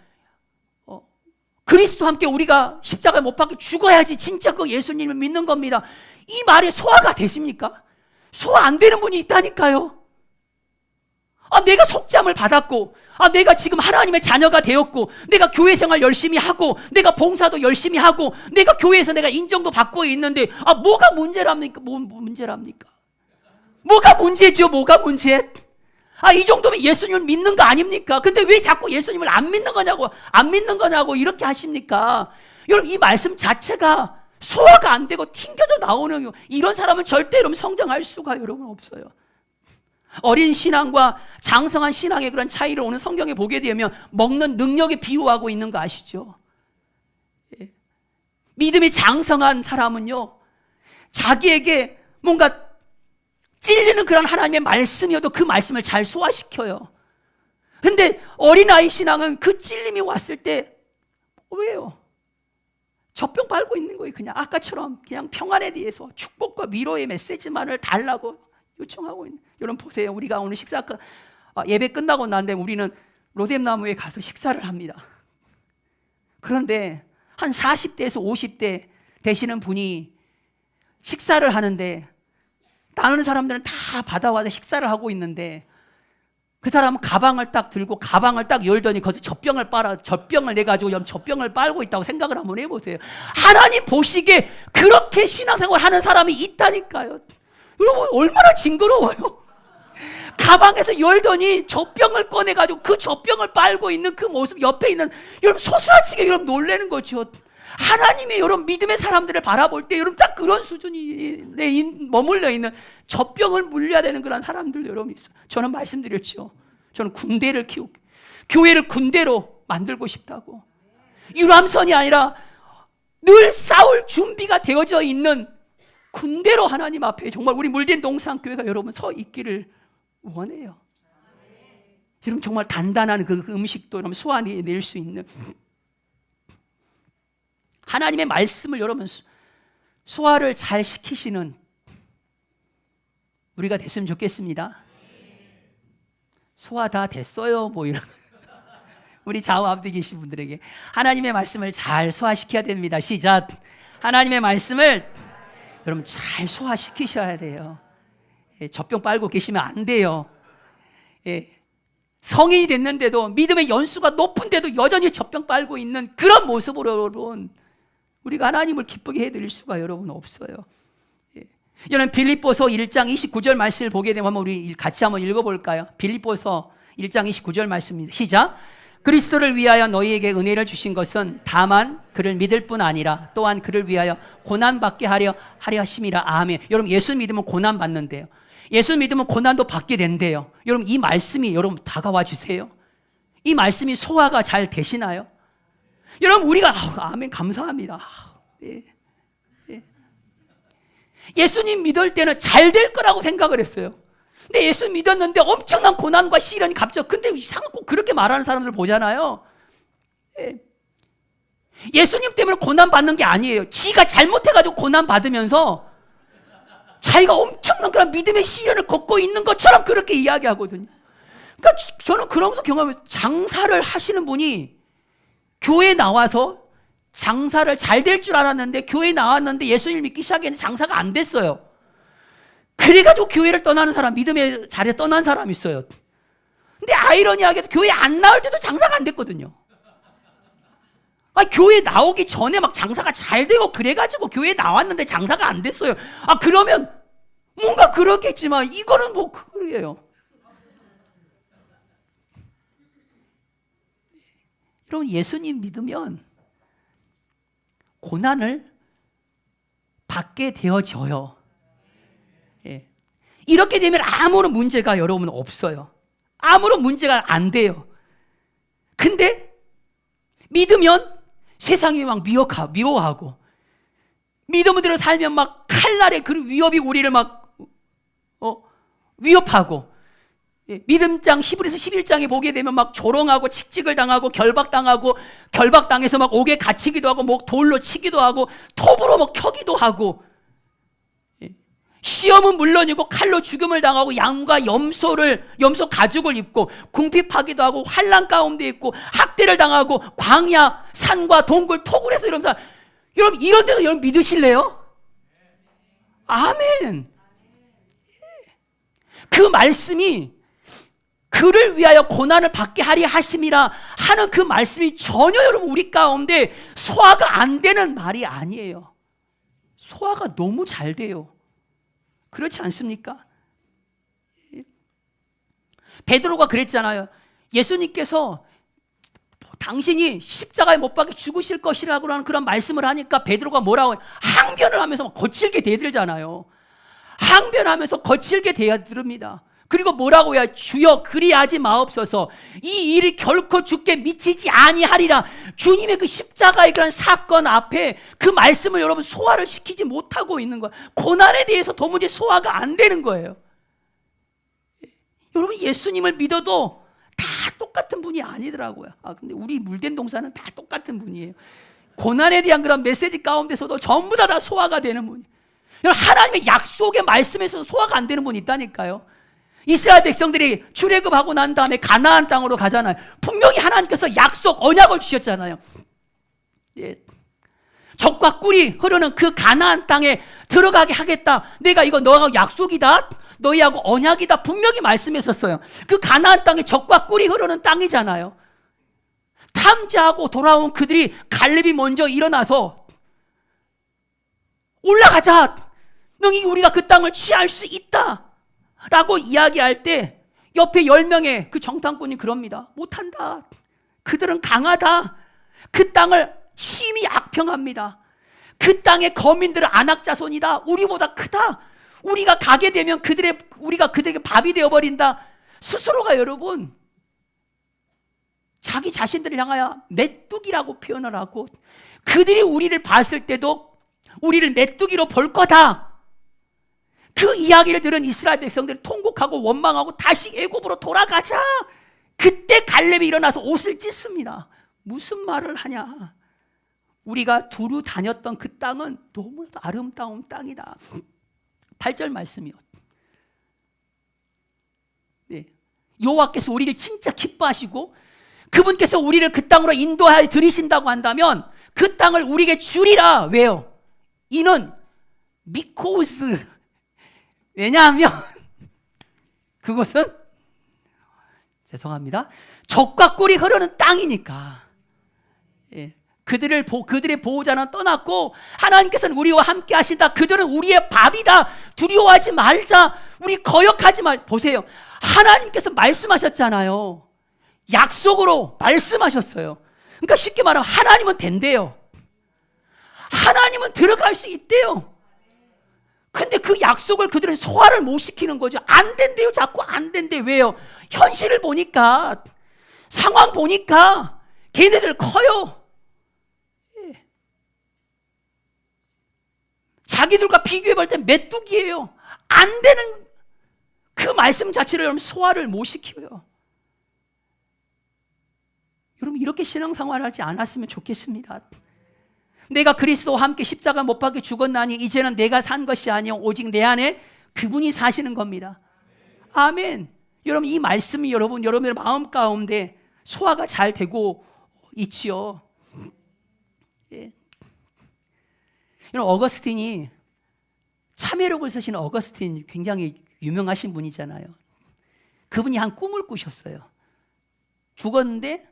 Speaker 1: 그리스도와 함께 우리가 십자가에 못 박혀 죽어야지 진짜 그 예수님을 믿는 겁니다. 이 말에 소화가 되십니까? 소화 안 되는 분이 있다니까요. 내가 속죄함을 받았고, 내가 지금 하나님의 자녀가 되었고, 내가 교회 생활 열심히 하고, 내가 봉사도 열심히 하고, 내가 교회에서 내가 인정도 받고 있는데, 뭐가 문제랍니까? 문제랍니까? 뭐가 문제죠? 뭐가 문제? 이 정도면 예수님을 믿는 거 아닙니까? 근데 왜 자꾸 예수님을 안 믿는 거냐고 이렇게 하십니까? 여러분, 이 말씀 자체가 소화가 안 되고 튕겨져 나오는 이런 사람은 절대 여러분 성장할 수가 여러분 없어요. 어린 신앙과 장성한 신앙의 그런 차이를 오늘 성경에 보게 되면 먹는 능력에 비유하고 있는 거 아시죠? 믿음이 장성한 사람은요, 자기에게 뭔가 찔리는 그런 하나님의 말씀이어도 그 말씀을 잘 소화시켜요. 근데 어린아이 신앙은 그 찔림이 왔을 때 왜요? 젖병 빨고 있는 거예요. 그냥 아까처럼 그냥 평안에 대해서 축복과 위로의 메시지만을 달라고 요청하고 있는. 여러분 보세요. 우리가 오늘 예배 끝나고 난 다음에 우리는 로뎀나무에 가서 식사를 합니다. 그런데 한 40대에서 50대 되시는 분이 식사를 하는데 다른 사람들은 다 받아와서 식사를 하고 있는데 그 사람은 가방을 딱 들고 가방을 딱 열더니 거기서 젖병을 내가지고 젖병을 빨고 있다고 생각을 한번 해보세요. 하나님 보시기에 그렇게 신앙생활 하는 사람이 있다니까요. 여러분 얼마나 징그러워요. 가방에서 열더니 젖병을 꺼내가지고 그 젖병을 빨고 있는 그 모습 옆에 있는 여러분 소스라치게 여러분 놀라는 거죠. 하나님이 여러분 믿음의 사람들을 바라볼 때 여러분 딱 그런 수준이 머물러 있는 젖병을 물려야 되는 그런 사람들 여러분 있어요. 저는 말씀드렸죠. 저는 군대를 키우고 교회를 군대로 만들고 싶다고. 유람선이 아니라 늘 싸울 준비가 되어져 있는 군대로 하나님 앞에 정말 우리 물된 동산교회가 여러분 서 있기를 원해요. 여러분 정말 단단한 그 음식도 여러분 소화내낼 수 있는 하나님의 말씀을 여러분 소화를 잘 시키시는 우리가 됐으면 좋겠습니다. 소화 다 됐어요 뭐 이런 우리 좌우 앞에 계신 분들에게 하나님의 말씀을 잘 소화시켜야 됩니다. 시작. 하나님의 말씀을 여러분 잘 소화시키셔야 돼요. 젖병 빨고 계시면 안 돼요. 성인이 됐는데도 믿음의 연수가 높은데도 여전히 젖병 빨고 있는 그런 모습으로 여러분 우리가 하나님을 기쁘게 해드릴 수가 여러분 없어요. 여러분 빌립보서 1장 29절 말씀을 보게 되면 우리 같이 한번 읽어볼까요? 빌립보서 1장 29절 말씀입니다. 시작. 그리스도를 위하여 너희에게 은혜를 주신 것은 다만 그를 믿을 뿐 아니라 또한 그를 위하여 고난받게 하려 하심이라. 아멘. 여러분 예수 믿으면 고난받는데요. 예수 믿으면 고난도 받게 된대요. 여러분 이 말씀이 여러분 다가와 주세요. 이 말씀이 소화가 잘 되시나요? 여러분 우리가 아멘 감사합니다. 예. 예수님 믿을 때는 잘 될 거라고 생각을 했어요. 근데 예수 믿었는데 엄청난 고난과 시련이 갑자기 근데 이상하게 꼭 그렇게 말하는 사람들 보잖아요. 예. 예수님 때문에 고난 받는 게 아니에요. 지가 잘못해가지고 고난 받으면서 자기가 엄청난 그런 믿음의 시련을 걷고 있는 것처럼 그렇게 이야기하거든요. 그러니까 저는 그런 것도 경험해요. 장사를 하시는 분이 교회에 나와서 장사를 잘 될 줄 알았는데 교회에 나왔는데 예수님을 믿기 시작했는데 장사가 안 됐어요. 그래가지고 교회를 떠나는 사람, 믿음의 자리에 떠난 사람이 있어요. 근데 아이러니하게도 교회 안 나올 때도 장사가 안 됐거든요. 교회 나오기 전에 막 장사가 잘 되고 그래가지고 교회 나왔는데 장사가 안 됐어요. 그러면 뭔가 그렇겠지만 이거는 뭐 그거예요. 여러분 예수님 믿으면 고난을 받게 되어져요. 예. 이렇게 되면 아무런 문제가 여러분 없어요. 아무런 문제가 안 돼요. 근데 믿으면 세상이 막 미워하고 믿음으로 살면 막 칼날의 그 위협이 우리를 막 위협하고 믿음장 10에서 11장에 보게 되면 막 조롱하고 책직을 당하고 결박당하고 결박당해서 막 옥에 갇히기도 하고 뭐 돌로 치기도 하고 톱으로 막 켜기도 하고 시험은 물론이고 칼로 죽음을 당하고 양과 염소 가죽을 입고 궁핍하기도 하고 환난 가운데 있고 학대를 당하고 광야 산과 동굴 토굴에서 이러면서 여러분 이런 데서 여러분 믿으실래요? 아멘. 그 말씀이 그를 위하여 고난을 받게 하리 하심이라 하는 그 말씀이 전혀 여러분 우리 가운데 소화가 안 되는 말이 아니에요. 소화가 너무 잘 돼요. 그렇지 않습니까? 베드로가 그랬잖아요. 예수님께서 당신이 십자가에 못 박혀 죽으실 것이라고 하는 그런 말씀을 하니까 베드로가 뭐라고 항변을 하면서 거칠게 대들잖아요. 항변하면서 거칠게 대들읍니다. 그리고 뭐라고 해야 주여 그리하지 마옵소서 이 일이 결코 주께 미치지 아니하리라. 주님의 그 십자가의 그런 사건 앞에 그 말씀을 여러분 소화를 시키지 못하고 있는 거예요. 고난에 대해서 도무지 소화가 안 되는 거예요. 여러분 예수님을 믿어도 다 똑같은 분이 아니더라고요. 근데 우리 물된 동사는 다 똑같은 분이에요. 고난에 대한 그런 메시지 가운데서도 전부 다 소화가 되는 분이에요. 하나님의 약속의 말씀에서도 소화가 안 되는 분이 있다니까요. 이스라엘 백성들이 출애굽하고 난 다음에 가나안 땅으로 가잖아요. 분명히 하나님께서 약속 언약을 주셨잖아요. 예. 젖과 꿀이 흐르는 그 가나안 땅에 들어가게 하겠다. 내가 이거 너하고 약속이다. 너희하고 언약이다. 분명히 말씀했었어요. 그 가나안 땅에 젖과 꿀이 흐르는 땅이잖아요. 탐지하고 돌아온 그들이 갈렙이 먼저 일어나서 올라가자. 능히 우리가 그 땅을 취할 수 있다 라고 이야기할 때 옆에 10명의 그 정탐꾼이 그럽니다. 못한다. 그들은 강하다. 그 땅을 심히 악평합니다. 그 땅의 거민들은 안악자손이다. 우리보다 크다. 우리가 가게 되면 우리가 그들에게 밥이 되어버린다. 스스로가 여러분 자기 자신들을 향하여 메뚜기라고 표현을 하고 그들이 우리를 봤을 때도 우리를 메뚜기로 볼 거다. 그 이야기를 들은 이스라엘 백성들이 통곡하고 원망하고 다시 애굽으로 돌아가자. 그때 갈렙이 일어나서 옷을 찢습니다. 무슨 말을 하냐. 우리가 두루 다녔던 그 땅은 너무 아름다운 땅이다. 8절 말씀이요. 네. 여호와께서 우리를 진짜 기뻐하시고 그분께서 우리를 그 땅으로 인도하여 들이신다고 한다면 그 땅을 우리에게 주리라. 왜요? 이는 because 왜냐하면 그것은 죄송합니다. 젖과 꿀이 흐르는 땅이니까. 예. 그들의 보호자는 떠났고 하나님께서는 우리와 함께 하신다. 그들은 우리의 밥이다. 두려워하지 말자. 우리 거역하지 말. 보세요. 하나님께서 말씀하셨잖아요. 약속으로 말씀하셨어요. 그러니까 쉽게 말하면 하나님은 된대요. 하나님은 들어갈 수 있대요. 근데 그 약속을 그들은 소화를 못 시키는 거죠. 안 된대요. 자꾸 안 된대. 왜요? 현실을 보니까, 상황 보니까 걔네들 커요. 자기들과 비교해 볼 때 메뚜기예요. 안 되는 그 말씀 자체를 여러분 소화를 못 시켜요. 여러분 이렇게 신앙생활을 하지 않았으면 좋겠습니다. 내가 그리스도와 함께 십자가 못 박혀 죽었나니 이제는 내가 산 것이 아니요 오직 내 안에 그분이 사시는 겁니다. 아멘. 여러분 이 말씀이 여러분의 마음 가운데 소화가 잘 되고 있지요. 예. 여러분 어거스틴이 참회록을 쓰신 어거스틴 굉장히 유명하신 분이잖아요. 그분이 한 꿈을 꾸셨어요. 죽었는데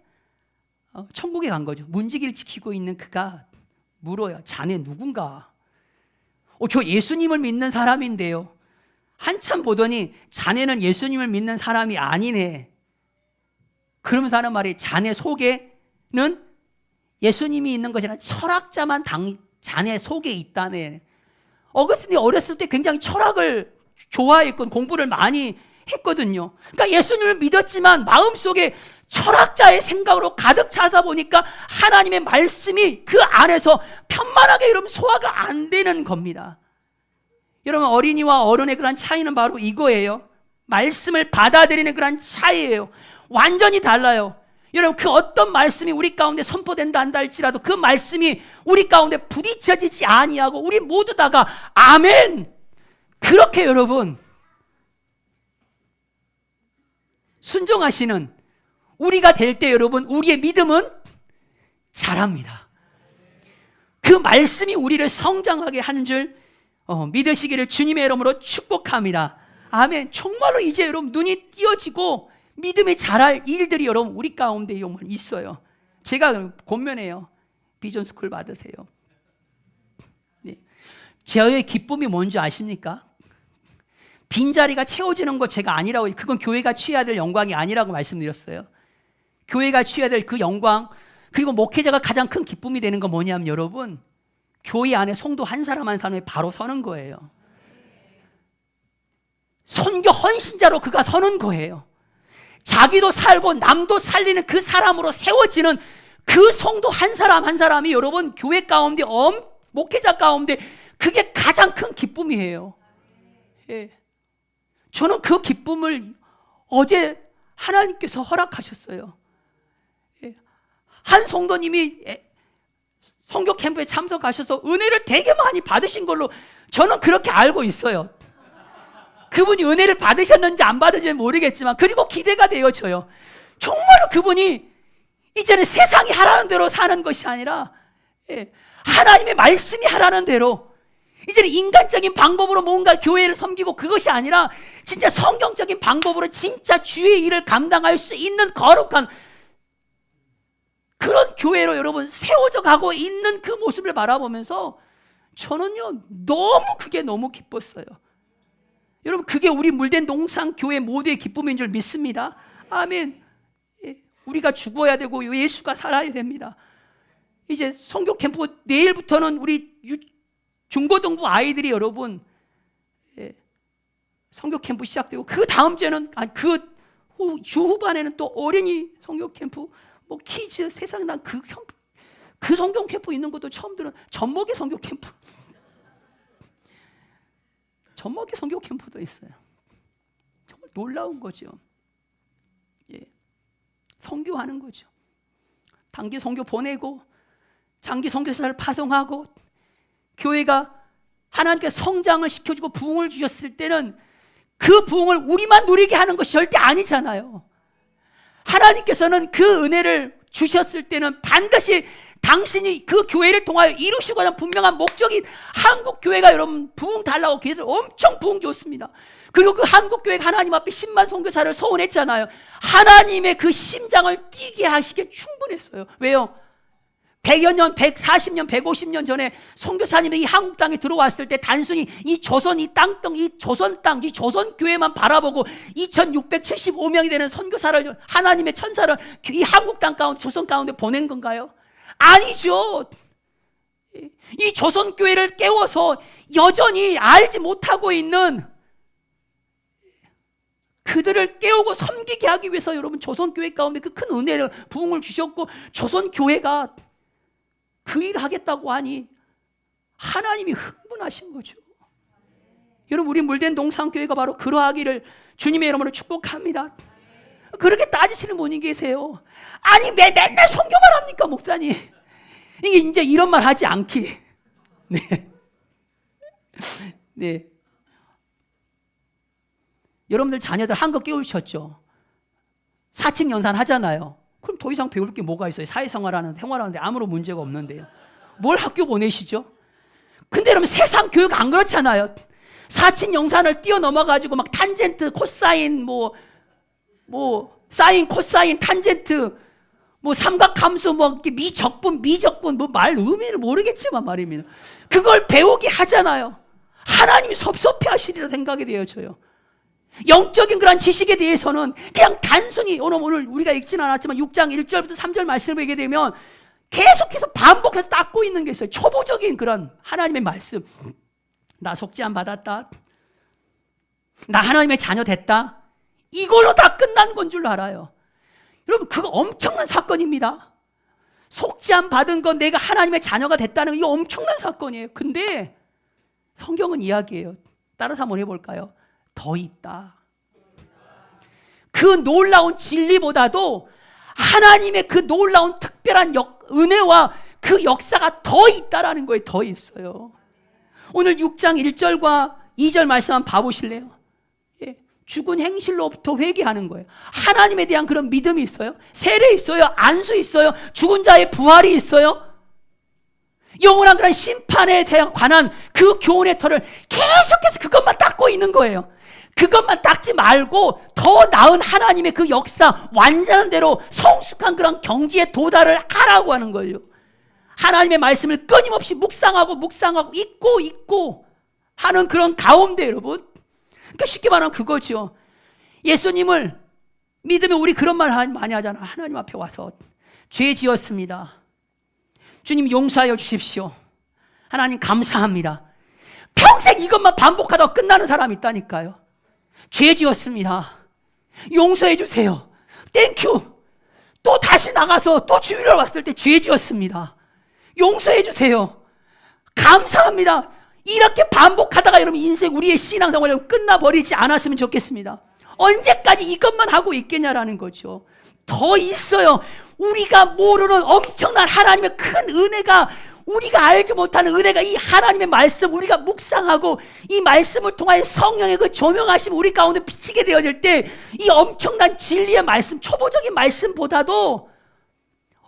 Speaker 1: 천국에 간 거죠. 문지기를 지키고 있는 그가 물어요. 자네 누군가? 저 예수님을 믿는 사람인데요. 한참 보더니 자네는 예수님을 믿는 사람이 아니네. 그러면서 하는 말이 자네 속에는 예수님이 있는 것이 아니라 철학자만 자네 속에 있다네. 어거스틴이 어렸을 때 굉장히 철학을 좋아했고 공부를 많이 했거든요. 그러니까 예수님을 믿었지만 마음속에 철학자의 생각으로 가득 차다 보니까 하나님의 말씀이 그 안에서 편만하게 여러분 소화가 안 되는 겁니다. 여러분 어린이와 어른의 그런 차이는 바로 이거예요. 말씀을 받아들이는 그런 차이예요. 완전히 달라요. 여러분 그 어떤 말씀이 우리 가운데 선포된다 한다 할지라도 그 말씀이 우리 가운데 부딪혀지지 아니하고 우리 모두 다가 아멘 그렇게 여러분 순종하시는 우리가 될 때 여러분 우리의 믿음은 자랍니다. 그 말씀이 우리를 성장하게 하는 줄 믿으시기를 주님의 이름으로 축복합니다. 아멘. 정말로 이제 여러분 눈이 띄어지고 믿음이 자랄 일들이 여러분 우리 가운데 있어요. 제가 권면해요. 비전스쿨 받으세요. 네. 저의 기쁨이 뭔지 아십니까? 빈자리가 채워지는 거 제가 아니라고, 그건 교회가 취해야 될 영광이 아니라고 말씀드렸어요. 교회가 취해야 될 그 영광, 그리고 목회자가 가장 큰 기쁨이 되는 건 뭐냐면 여러분 교회 안에 성도 한 사람 한 사람이 바로 서는 거예요. 선교 헌신자로 그가 서는 거예요. 자기도 살고 남도 살리는 그 사람으로 세워지는 그 성도 한 사람 한 사람이 여러분 교회 가운데 목회자 가운데 그게 가장 큰 기쁨이에요. 예. 저는 그 기쁨을 어제 하나님께서 허락하셨어요. 예. 한 성도님이 성교 캠프에 참석하셔서 은혜를 되게 많이 받으신 걸로 저는 그렇게 알고 있어요. 그분이 은혜를 받으셨는지 안 받으셨는지 모르겠지만 그리고 기대가 되어져요. 정말로 그분이 이제는 세상이 하라는 대로 사는 것이 아니라 하나님의 말씀이 하라는 대로 이제는 인간적인 방법으로 뭔가 교회를 섬기고 그것이 아니라 진짜 성경적인 방법으로 진짜 주의 일을 감당할 수 있는 거룩한 그런 교회로 여러분 세워져 가고 있는 그 모습을 바라보면서 저는요 너무 기뻤어요. 여러분 그게 우리 물된 농상 교회 모두의 기쁨인 줄 믿습니다. 아멘. 우리가 죽어야 되고 예수가 살아야 됩니다. 이제 성교 캠프 내일부터는 우리 중고등부 아이들이 여러분 성교 캠프 시작되고 그 다음 주에는 주 후반에는 또 어린이 성교 캠프 뭐 키즈 세상에 난 그 성경 캠프 있는 것도 처음 들은 젖먹이 성교 캠프 젖먹이 성교 캠프도 있어요. 정말 놀라운 거죠. 선교하는 거죠. 단기 선교 보내고 장기 선교사를 파송하고 교회가 하나님께 성장을 시켜주고 부흥을 주셨을 때는 그 부흥을 우리만 누리게 하는 것이 절대 아니잖아요. 하나님께서는 그 은혜를 주셨을 때는 반드시 당신이 그 교회를 통하여 이루시고자 하는 분명한 목적이 한국 교회가 여러분 부흥 달라고 계속 엄청 부흥 줬습니다. 그리고 그 한국 교회가 하나님 앞에 10만 선교사를 소원했잖아요. 하나님의 그 심장을 뛰게 하시기에 충분했어요. 왜요? 100여 년, 140년, 150년 전에 선교사님이 이 한국 땅에 들어왔을 때 단순히 이 조선 이 땅덩 이 조선 땅, 이 조선 교회만 바라보고 2675명이 되는 선교사를 하나님의 천사를 이 한국 땅 가운데 조선 가운데 보낸 건가요? 아니죠. 이 조선교회를 깨워서 여전히 알지 못하고 있는 그들을 깨우고 섬기게 하기 위해서 여러분 조선교회 가운데 그 큰 은혜를 부흥을 주셨고 조선교회가 그 일을 하겠다고 하니 하나님이 흥분하신 거죠. 여러분 우리 물된 동산교회가 바로 그러하기를 주님의 이름으로 축복합니다. 그렇게 따지시는 분이 계세요. 아니 맨날 성경만 합니까 목사님? 이게 이제 이런 말 하지 않기. 네. 네. 여러분들 자녀들 한껏 깨우쳤죠. 사칙연산 하잖아요. 그럼 더 이상 배울 게 뭐가 있어요? 생활하는데 아무런 문제가 없는데요. 뭘 학교 보내시죠? 근데 여러분 세상 교육 안 그렇잖아요. 사칙연산을 뛰어넘어가지고 막 탄젠트, 코사인, 뭐 사인, 코사인, 탄젠트, 뭐 삼각함수, 뭐 미적분, 뭐 말 의미를 모르겠지만 말입니다. 그걸 배우게 하잖아요. 하나님이 섭섭해하시리라 생각이 되어져요. 영적인 그런 지식에 대해서는 그냥 단순히 오늘 우리가 읽지는 않았지만 6장 1절부터 3절 말씀을 보게 되면 계속해서 반복해서 닦고 있는 게 있어요. 초보적인 그런 하나님의 말씀. 나 속죄함 받았다. 나 하나님의 자녀 됐다. 이걸로 다 끝난 건 줄 알아요. 여러분 그거 엄청난 사건입니다. 속죄함 받은 건 내가 하나님의 자녀가 됐다는 건 이거 엄청난 사건이에요. 근데 성경은 이야기해요. 따라서 한번 해볼까요? 더 있다. 그 놀라운 진리보다도 하나님의 그 놀라운 특별한 은혜와 그 역사가 더 있다라는 거예요. 더 있어요. 오늘 6장 1절과 2절 말씀 한번 봐보실래요? 예. 죽은 행실로부터 회개하는 거예요. 하나님에 대한 그런 믿음이 있어요. 세례 있어요. 안수 있어요. 죽은 자의 부활이 있어요. 영원한 그런 심판에 대한 관한 그 교훈의 터를 계속해서 그것만 닦고 있는 거예요. 그것만 닦지 말고 더 나은 하나님의 그 역사 완전한 대로 성숙한 그런 경지에 도달을 하라고 하는 거예요. 하나님의 말씀을 끊임없이 묵상하고 잊고 하는 그런 가운데 여러분, 그러니까 쉽게 말하면 그거죠. 예수님을 믿으면 우리 그런 말 많이 하잖아. 하나님 앞에 와서 죄 지었습니다. 주님 용서하여 주십시오. 하나님 감사합니다. 평생 이것만 반복하다가 끝나는 사람이 있다니까요. 죄 지었습니다. 용서해 주세요. 땡큐. 또 다시 나가서 또 주일을 왔을 때 죄 지었습니다. 용서해 주세요. 감사합니다. 이렇게 반복하다가 여러분 인생 우리의 신앙생활이 끝나버리지 않았으면 좋겠습니다. 언제까지 이것만 하고 있겠냐라는 거죠. 더 있어요. 우리가 모르는 엄청난 하나님의 큰 은혜가, 우리가 알지 못하는 은혜가 이 하나님의 말씀 우리가 묵상하고 이 말씀을 통하여 성령의 그 조명하심 우리 가운데 비치게 되어질 때 이 엄청난 진리의 말씀, 초보적인 말씀보다도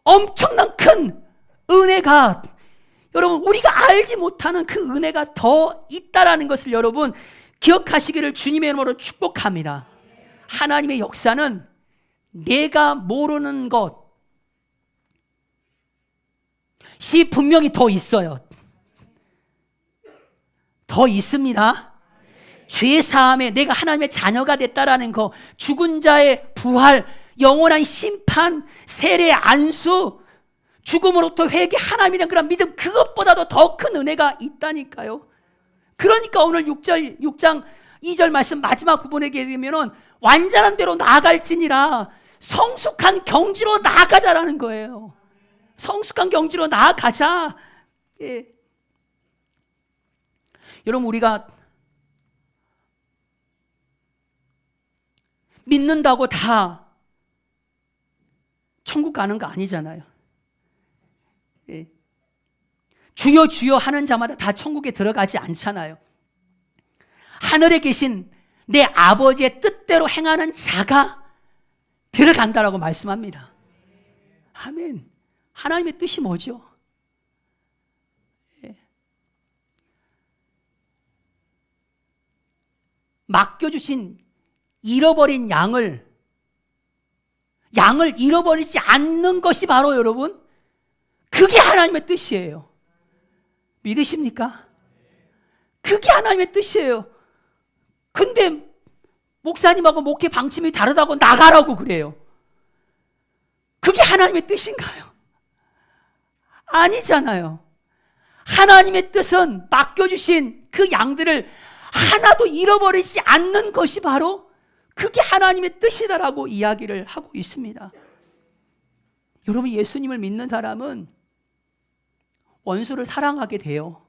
Speaker 1: 엄청난 큰 은혜가, 여러분 우리가 알지 못하는 그 은혜가 더 있다라는 것을 여러분 기억하시기를 주님의 이름으로 축복합니다. 하나님의 역사는 내가 모르는 것이 분명히 더 있어요. 더 있습니다. 죄 사함에 내가 하나님의 자녀가 됐다라는 거, 죽은 자의 부활, 영원한 심판, 세례 안수, 죽음으로부터 회개, 하나님에 대한 그런 믿음, 그것보다도 더 큰 은혜가 있다니까요. 그러니까 오늘 6장 2절 말씀 마지막 부분에 되면은 완전한 대로 나아갈지니라, 성숙한 경지로 나아가자라는 거예요. 성숙한 경지로 나아가자. 예. 여러분 우리가 믿는다고 다 천국 가는 거 아니잖아요. 예. 주여 주여 하는 자마다 다 천국에 들어가지 않잖아요. 하늘에 계신 내 아버지의 뜻대로 행하는 자가 들어간다라고 말씀합니다. 아멘. 하나님의 뜻이 뭐죠? 예. 맡겨주신 잃어버린 양을 잃어버리지 않는 것이 바로 여러분 그게 하나님의 뜻이에요. 믿으십니까? 그게 하나님의 뜻이에요. 근데 목사님하고 목회 방침이 다르다고 나가라고 그래요. 그게 하나님의 뜻인가요? 아니잖아요. 하나님의 뜻은 맡겨주신 그 양들을 하나도 잃어버리지 않는 것이 바로 그게 하나님의 뜻이다라고 이야기를 하고 있습니다. 여러분, 예수님을 믿는 사람은 원수를 사랑하게 돼요.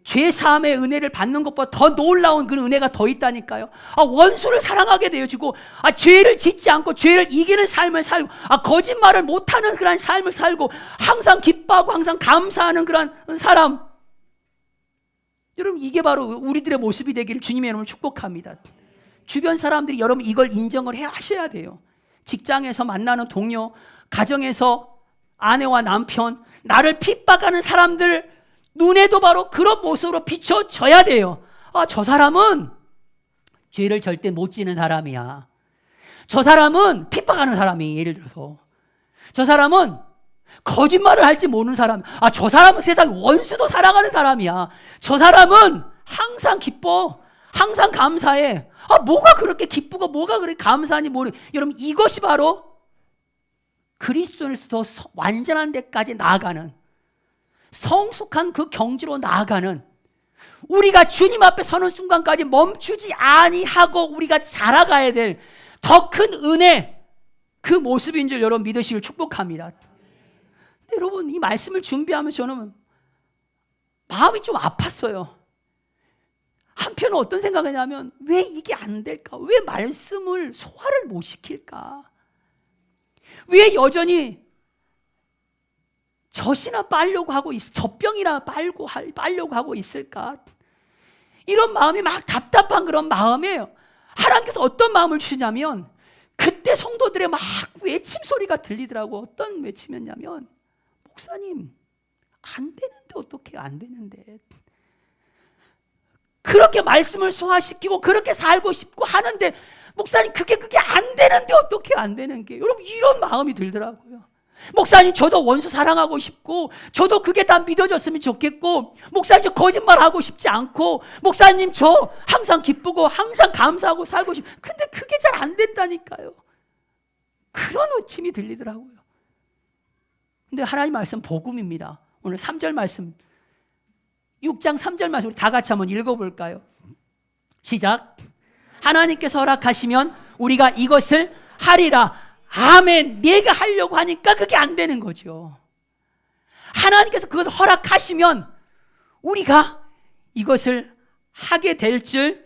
Speaker 1: 죄 사함의 은혜를 받는 것보다 더 놀라운 그 은혜가 더 있다니까요. 원수를 사랑하게 되어지고, 죄를 짓지 않고 죄를 이기는 삶을 살고, 거짓말을 못하는 그런 삶을 살고, 항상 기뻐하고 항상 감사하는 그런 사람. 여러분, 이게 바로 우리들의 모습이 되기를 주님의 이름으로 축복합니다. 주변 사람들이 여러분 이걸 인정을 하셔야 돼요. 직장에서 만나는 동료, 가정에서 아내와 남편, 나를 핍박하는 사람들 눈에도 바로 그런 모습으로 비춰져야 돼요. 저 사람은 죄를 절대 못 지는 사람이야. 저 사람은 핍박하는 사람이, 예를 들어서 저 사람은 거짓말을 할지 모르는 사람. 저 사람은 세상 원수도 사랑하는 사람이야. 저 사람은 항상 기뻐, 항상 감사해. 뭐가 그렇게 기쁘고 뭐가 그렇게 감사하니 모르. 여러분, 이것이 바로 그리스도에서 완전한 데까지 나아가는, 성숙한 그 경지로 나아가는, 우리가 주님 앞에 서는 순간까지 멈추지 아니하고 우리가 자라가야 될 더 큰 은혜, 그 모습인 줄 여러분 믿으시길 축복합니다. 근데 여러분, 이 말씀을 준비하면서 저는 마음이 좀 아팠어요. 한편은 어떤 생각이냐면, 왜 이게 안 될까? 왜 말씀을 소화를 못 시킬까? 왜 여전히 젖이나 빨려고 하고 젖병이나 빨려고 하고 있을까? 이런 마음이 막 답답한 그런 마음이에요. 하나님께서 어떤 마음을 주시냐면, 그때 성도들의 막 외침 소리가 들리더라고. 어떤 외침이었냐면, 목사님, 안 되는데 어떻게 안 되는데? 그렇게 말씀을 소화시키고 그렇게 살고 싶고 하는데, 목사님 그게 안 되는데 어떻게 안 되는 게? 여러분, 이런 마음이 들더라고요. 목사님, 저도 원수 사랑하고 싶고, 저도 그게 다 믿어졌으면 좋겠고, 목사님 저 거짓말하고 싶지 않고, 목사님 저 항상 기쁘고 항상 감사하고 살고 싶고, 근데 그게 잘 안 된다니까요. 그런 외침이 들리더라고요. 근데 하나님 말씀 복음입니다. 오늘 3절 말씀, 6장 3절 말씀 우리 다 같이 한번 읽어볼까요? 시작. 하나님께서 허락하시면 우리가 이것을 하리라. 아멘. 내가 하려고 하니까 그게 안 되는 거죠. 하나님께서 그것을 허락하시면 우리가 이것을 하게 될 줄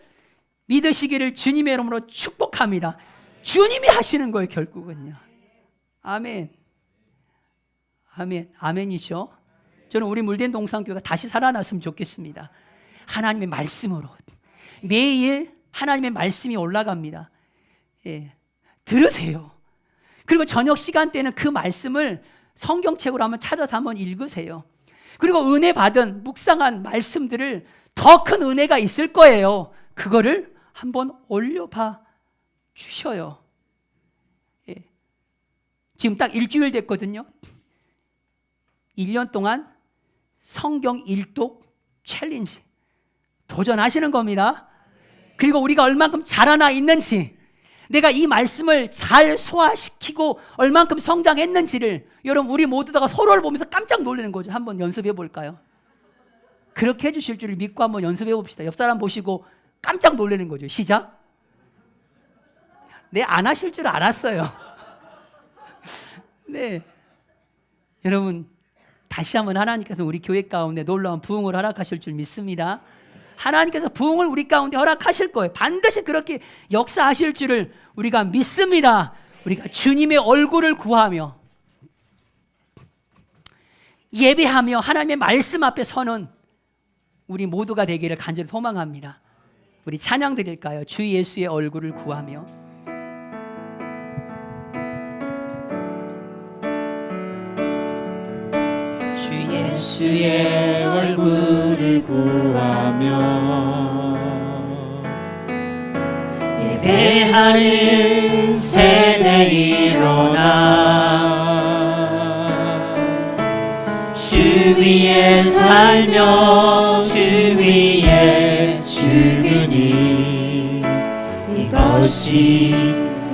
Speaker 1: 믿으시기를 주님의 이름으로 축복합니다. 주님이 하시는 거예요, 결국은요. 아멘. 아멘. 아멘이죠. 저는 우리 물된 동산교회가 다시 살아났으면 좋겠습니다. 하나님의 말씀으로 매일 하나님의 말씀이 올라갑니다. 들으세요. 그리고 저녁 시간 때는 그 말씀을 성경책으로 한번 찾아서 한번 읽으세요. 그리고 은혜 받은 묵상한 말씀들을, 더 큰 은혜가 있을 거예요. 그거를 한번 올려봐 주셔요. 지금 딱 일주일 됐거든요. 1년 동안 성경 일독 챌린지 도전하시는 겁니다. 그리고 우리가 얼만큼 자라나 있는지, 내가 이 말씀을 잘 소화시키고 얼만큼 성장했는지를 여러분, 우리 모두 다가 서로를 보면서 깜짝 놀라는 거죠. 한번 연습해 볼까요? 그렇게 해주실 줄 믿고 한번 연습해 봅시다. 옆 사람 보시고 깜짝 놀라는 거죠. 시작. 네, 안 하실 줄 알았어요. 네, 여러분, 다시 한번 하나님께서 우리 교회 가운데 놀라운 부흥을 허락하실 줄 믿습니다. 하나님께서 부흥을 우리 가운데 허락하실 거예요. 반드시 그렇게 역사하실 줄을 우리가 믿습니다. 우리가 주님의 얼굴을 구하며 예배하며 하나님의 말씀 앞에 서는 우리 모두가 되기를 간절히 소망합니다. 우리 찬양 드릴까요? 주 예수의 얼굴을 구하며. 주 예수의 얼굴을 구하며 예배하는 세대 일어나 주 위에 살며 주 위에 죽으니 이것이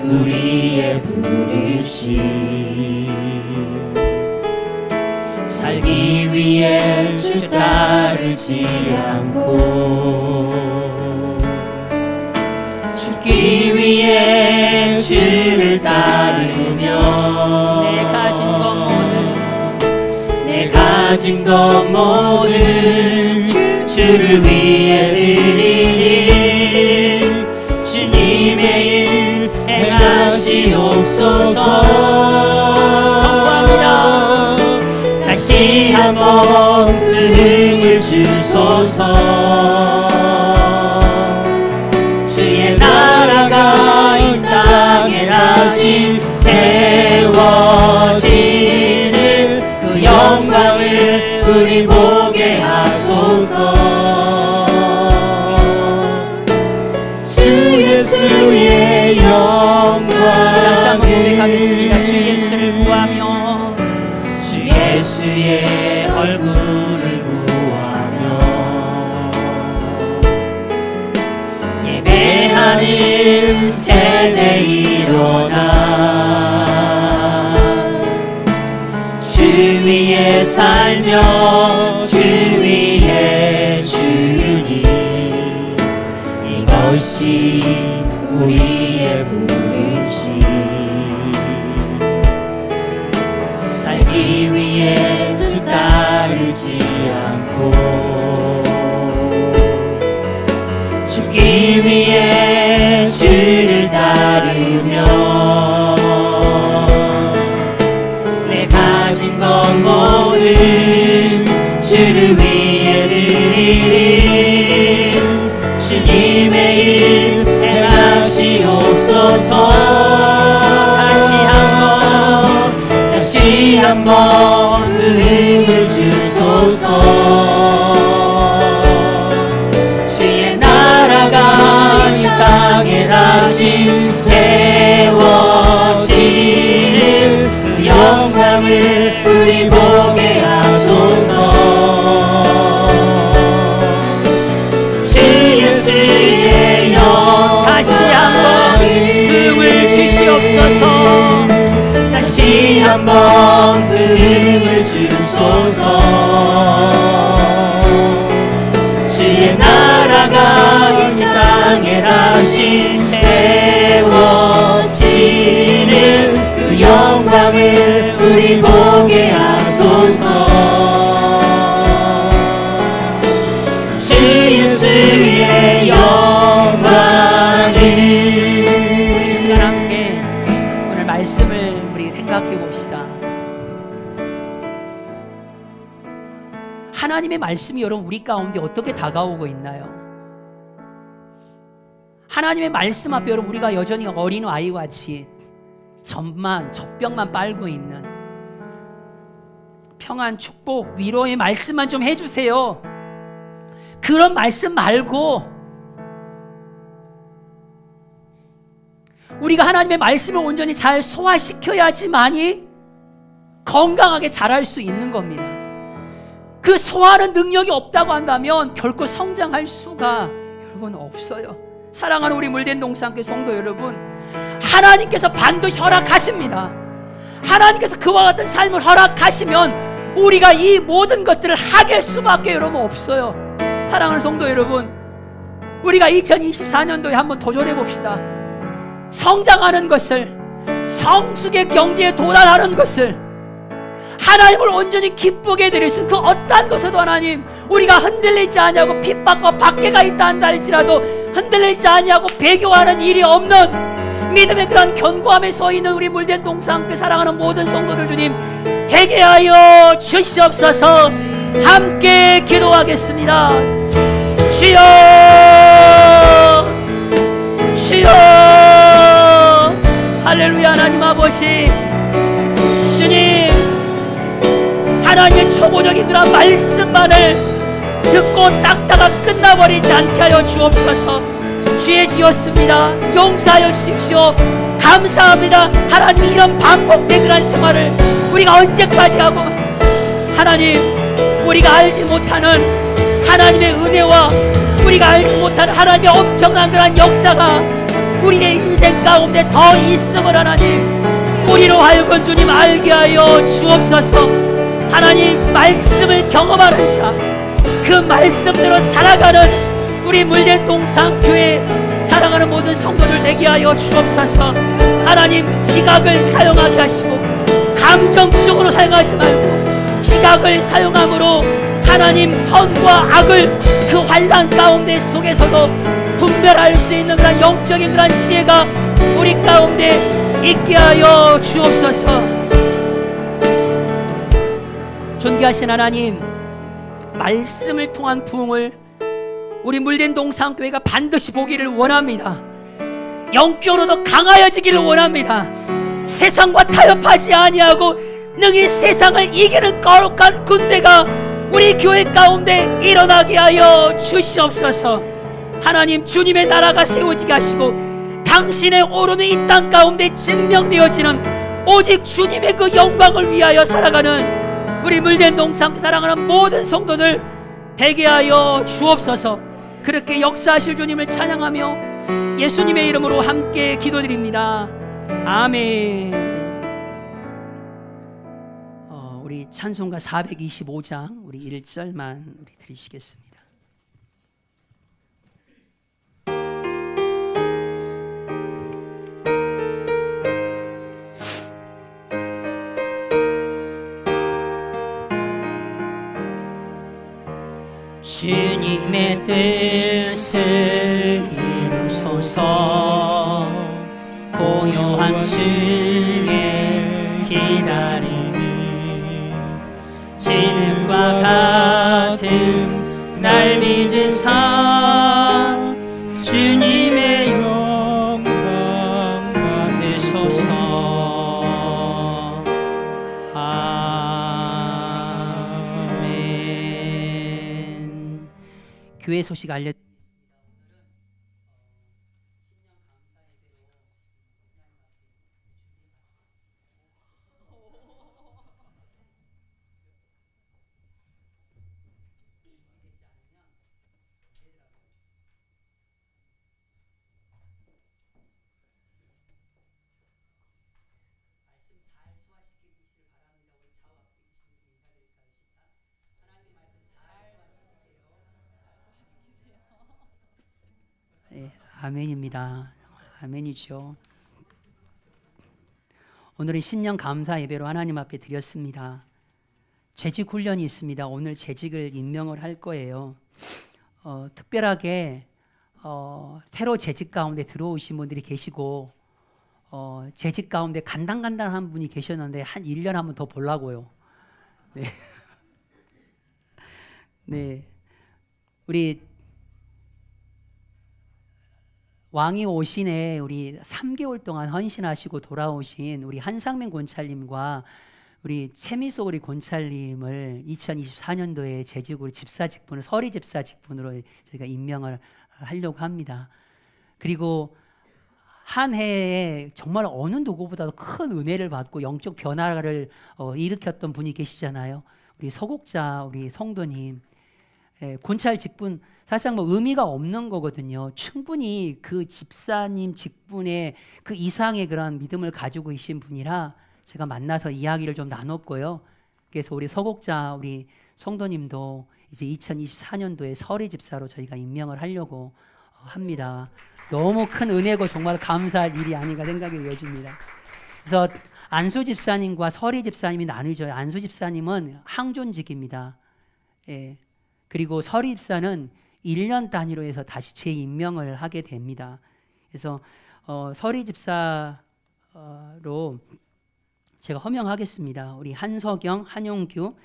Speaker 1: 우리의 부르심. 살기 위해
Speaker 4: 위해 주 따르지 않고 죽기 위해 주를 따르며 내 가진 것 모두 주를 위해 드리리. 주님의 일 행하시옵소서.
Speaker 1: 선포합니다.
Speaker 4: 다시 한번 그 힘을 주소서. 주의 나라가 이 땅에 다시 세워지는 그 영광을 우리 보게 하소서. 주 예수의 영광.
Speaker 1: 다시 한번 고백하겠습니다. 주 예수를 구하며
Speaker 4: 주 예수의 얼굴을 구하며 예배하는 세대 일어나 주 위에 살며 주 위에 주니 이것이 우리의 부르심. 살기 위해 주 따르지 않고 죽기 위해 주를 따르며 내 가진 것 모두 주를 위해 드리리. 주님의 일 행하시옵소서. 다시 한번 그 힘을 주소서. 주의 나라가 이 땅에 다시 세워지는 그 영광을 우리 보게 하소서. 주 예수의 영광.
Speaker 1: 다시 한번 힘을 주시옵소서.
Speaker 4: 다시 한번 그 힘을 주소서. 주의 나라가 이 땅에 다시 세워지는 그 영광을 우리 보게 하소서. 주 예수의 영광을.
Speaker 1: 이 시간 함께 오늘 말씀을 우리 생각해 봅시다. 하나님의 말씀이 여러분 우리 가운데 어떻게 다가오고 있나요? 하나님의 말씀 앞에 여러분 우리가 여전히 어린 아이와 같이 젖병만 빨고 있는, 평안, 축복, 위로의 말씀만 좀 해주세요. 그런 말씀 말고 우리가 하나님의 말씀을 온전히 잘 소화시켜야지만이 건강하게 자랄 수 있는 겁니다. 그 소화하는 능력이 없다고 한다면 결코 성장할 수가 여러분 없어요. 사랑하는 우리 물된 동산교회 성도 여러분, 하나님께서 반드시 허락하십니다. 하나님께서 그와 같은 삶을 허락하시면 우리가 이 모든 것들을 하게 할 수밖에 여러분 없어요. 사랑하는 성도 여러분, 우리가 2024년도에 한번 도전해 봅시다. 성장하는 것을, 성숙의 경지에 도달하는 것을, 하나님을 온전히 기쁘게 드릴 수 있는 그 어떠한 것에도 하나님 우리가 흔들리지 아니하고 핍박과 박해가 있다 한다 할지라도 흔들리지 아니하고 배교하는 일이 없는 믿음의 그런 견고함에 서 있는 우리 물된 동산교회 사랑하는 모든 성도들 주님 되게 하여 주시옵소서. 함께 기도하겠습니다. 주여, 주여, 할렐루야. 하나님 아버지, 주님, 하나님의 초보적인 그런 말씀만을 듣고 딱다가 끝나버리지 않게 하여 주옵소서. 죄 지었습니다. 용서하여 주십시오. 감사합니다. 하나님, 이런 반복된 그런 생활을 우리가 언제까지 하고, 하나님, 우리가 알지 못하는 하나님의 은혜와 우리가 알지 못하는 하나님의 엄청난 그런 역사가 우리의 인생 가운데 더 있음을 하나님 우리로 하여금 주님 알게 하여 주옵소서. 하나님 말씀을 경험하는 자, 그 말씀대로 살아가는 우리 물된 동산교회 사랑하는 모든 성도들 되게 하여 주옵소서. 하나님 지각을 사용하게 하시고 감정적으로 사용하지 말고 지각을 사용함으로 하나님 선과 악을 그 환난 가운데 속에서도 분별할 수 있는 그런 영적인 그런 지혜가 우리 가운데 있게 하여 주옵소서. 존귀하신 하나님, 말씀을 통한 부흥을 우리 물된 동산교회가 반드시 보기를 원합니다. 영적으로도 강하여지기를 원합니다. 세상과 타협하지 아니하고 능히 세상을 이기는 거룩한 군대가 우리 교회 가운데 일어나게 하여 주시옵소서. 하나님, 주님의 나라가 세워지게 하시고 당신의 오름이 이 땅 가운데 증명되어지는 오직 주님의 그 영광을 위하여 살아가는 우리 물된 동산 사랑하는 모든 성도들 되게 하여 주옵소서. 그렇게 역사하실 주님을 찬양하며 예수님의 이름으로 함께 기도드립니다. 아멘. 우리 찬송가 425장 우리 1절만 우리 들으시겠습니다. 주님의 뜻을 이루소서. 고요한 중에 기다리니 지금과 같은 날 믿으사 주님의 영상 받으소서. 아멘. 교회 소식 알려 아멘입니다. 아멘이죠. 오늘은 신년 감사 예배로 하나님 앞에 드렸습니다. 재직 훈련이 있습니다. 오늘 재직을 임명을 할 거예요. 특별하게 새로 재직 가운데 들어오신 분들이 계시고 재직 가운데 간당간당한 분이 계셨는데 한 1년 한번 더 보려고요. 네. 네. 우리 왕이 오신에 우리 3개월 동안 헌신하시고 돌아오신 우리 한상민 권찰님과 우리 최미소 우리 권찰님을 2024년도에 재직으로 집사 직분을 서리 집사 직분으로 저희가 임명을 하려고 합니다. 그리고 한 해에 정말 어느 누구보다도 큰 은혜를 받고 영적 변화를 일으켰던 분이 계시잖아요. 우리 서곡자 우리 성도님. 권찰 직분 사실상 뭐 의미가 없는 거거든요. 충분히 그 집사님 직분에 그 이상의 그런 믿음을 가지고 계신 분이라 제가 만나서 이야기를 좀 나눴고요. 그래서 우리 서곡자 우리 성도님도 이제 2024년도에 서리 집사로 저희가 임명을 하려고 합니다. 너무 큰 은혜고 정말 감사할 일이 아닌가 생각이 되어집니다. 그래서 안수 집사님과 서리 집사님이 나누죠. 안수 집사님은 항존직입니다. 예. 그리고 서리 집사는 1년 단위로 해서 다시 재임명을 하게 됩니다. 그래서 서리 집사로 제가 허명하겠습니다. 우리 한석영, 한용규,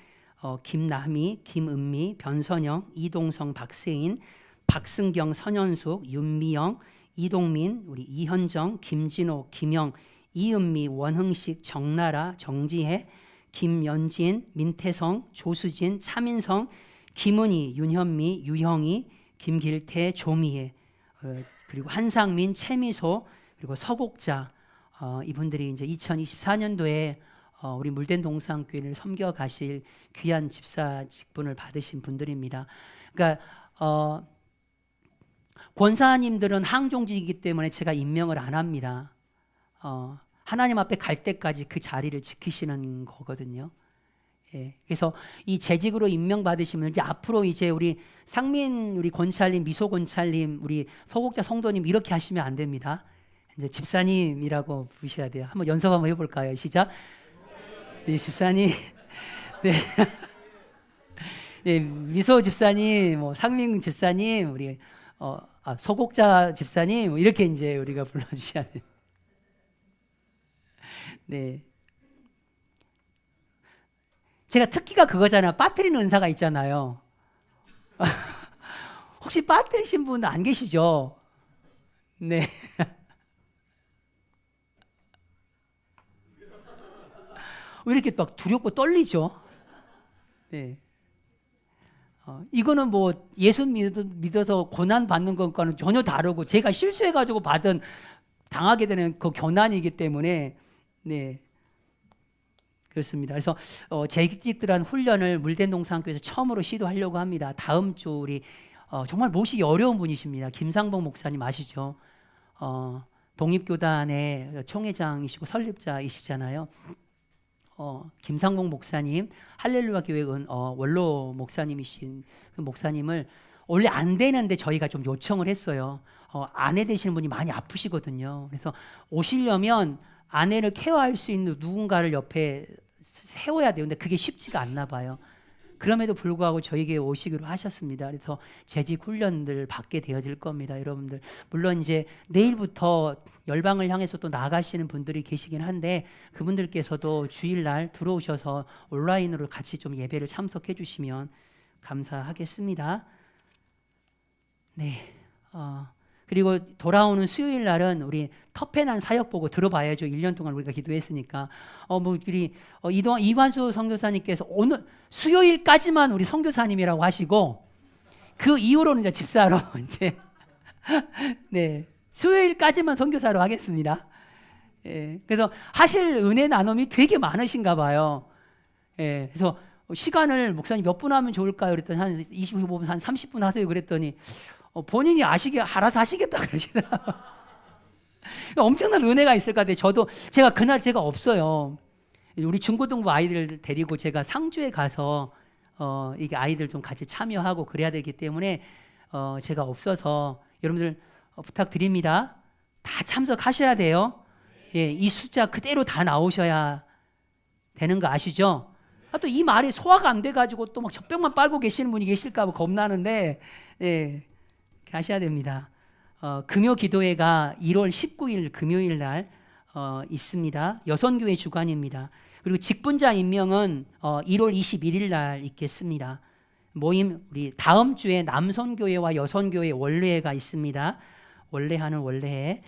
Speaker 1: 김남희, 김은미, 변선영, 이동성, 박세인, 박승경, 선현숙, 윤미영, 이동민, 우리 이현정, 김진호, 김영, 이은미, 원흥식, 정나라, 정지혜, 김연진, 민태성, 조수진, 차민성, 김은희, 윤현미, 유형이, 김길태, 조미애, 그리고 한상민, 최미소, 그리고 서곡자 이분들이 이제 2024년도에 우리 물된 동산교회를 섬겨 가실 귀한 집사 직분을 받으신 분들입니다. 그러니까 권사님들은 항종직이기 때문에 제가 임명을 안 합니다. 하나님 앞에 갈 때까지 그 자리를 지키시는 거거든요. 예, 그래서 이 재직으로 임명받으신 분들 이제 앞으로 이제 우리 상민, 우리 권찰님, 미소 권찰님, 우리 서곡자 성도님 이렇게 하시면 안 됩니다. 이제 집사님이라고 부르셔야 돼요. 한번 연습 한번 해볼까요? 시작. 네, 집사님, 네, 네, 미소 집사님, 뭐 상민 집사님, 우리 서곡자 집사님 이렇게 이제 우리가 불러주셔야 돼요. 네. 제가 특기가 그거잖아요. 빠뜨리는 은사가 있잖아요. 혹시 빠뜨리신 분 안 계시죠? 네. 왜 이렇게 막 두렵고 떨리죠? 네. 이거는 뭐 예수 믿어서 고난 받는 것과는 전혀 다르고 제가 실수해가지고 당하게 되는 그 고난이기 때문에 네. 그렇습니다. 그래서 재직들한 훈련을 물된 동산교에서 처음으로 시도하려고 합니다. 다음 주 우리 정말 모시기 어려운 분이십니다. 김상봉 목사님 아시죠? 독립교단의 총회장이시고 설립자이시잖아요. 김상봉 목사님, 할렐루야 교회 원로 목사님이신 그 목사님을 원래 안 되는데 저희가 좀 요청을 했어요. 아내 되시는 분이 많이 아프시거든요. 그래서 오시려면 아내를 케어할 수 있는 누군가를 옆에 세워야 돼요. 근데 그게 쉽지가 않나 봐요. 그럼에도 불구하고 저에게 오시기로 하셨습니다. 그래서 재직 훈련들 받게 되어질 겁니다, 여러분들. 물론 이제 내일부터 열방을 향해서 또 나가시는 분들이 계시긴 한데 그분들께서도 주일날 들어오셔서 온라인으로 같이 좀 예배를 참석해 주시면 감사하겠습니다. 네. 그리고 돌아오는 수요일 날은 우리 터페난 사역 보고 들어봐야죠. 1년 동안 우리가 기도했으니까. 우리 이완수 선교사님께서 오늘 수요일까지만 우리 선교사님이라고 하시고 그 이후로는 이제 집사로 이제 네 수요일까지만 선교사로 하겠습니다. 예, 그래서 하실 은혜 나눔이 되게 많으신가 봐요. 예, 그래서 시간을 목사님 몇 분 하면 좋을까요? 그랬더니 한 25분, 한 30분 하세요. 그랬더니 본인이 알아서 하시겠다 그러시더라고요. 엄청난 은혜가 있을 것 같아요. 제가 그날 제가 없어요. 우리 중고등부 아이들 데리고 제가 상주에 가서 이게 아이들 좀 같이 참여하고 그래야 되기 때문에 제가 없어서 여러분들 부탁드립니다. 다 참석하셔야 돼요. 예, 이 숫자 그대로 다 나오셔야 되는 거 아시죠? 또 이 말이 소화가 안 돼가지고 또 막 젖병만 빨고 계시는 분이 계실까 봐 겁나는데 예. 하셔야 됩니다. 금요 기도회가 1월 19일 금요일 날 있습니다. 여선교회 주관입니다. 그리고 직분자 임명은 1월 21일 날 있겠습니다. 모임 우리 다음 주에 남선교회와 여선교회 원례회가 있습니다. 원례하는 원례회.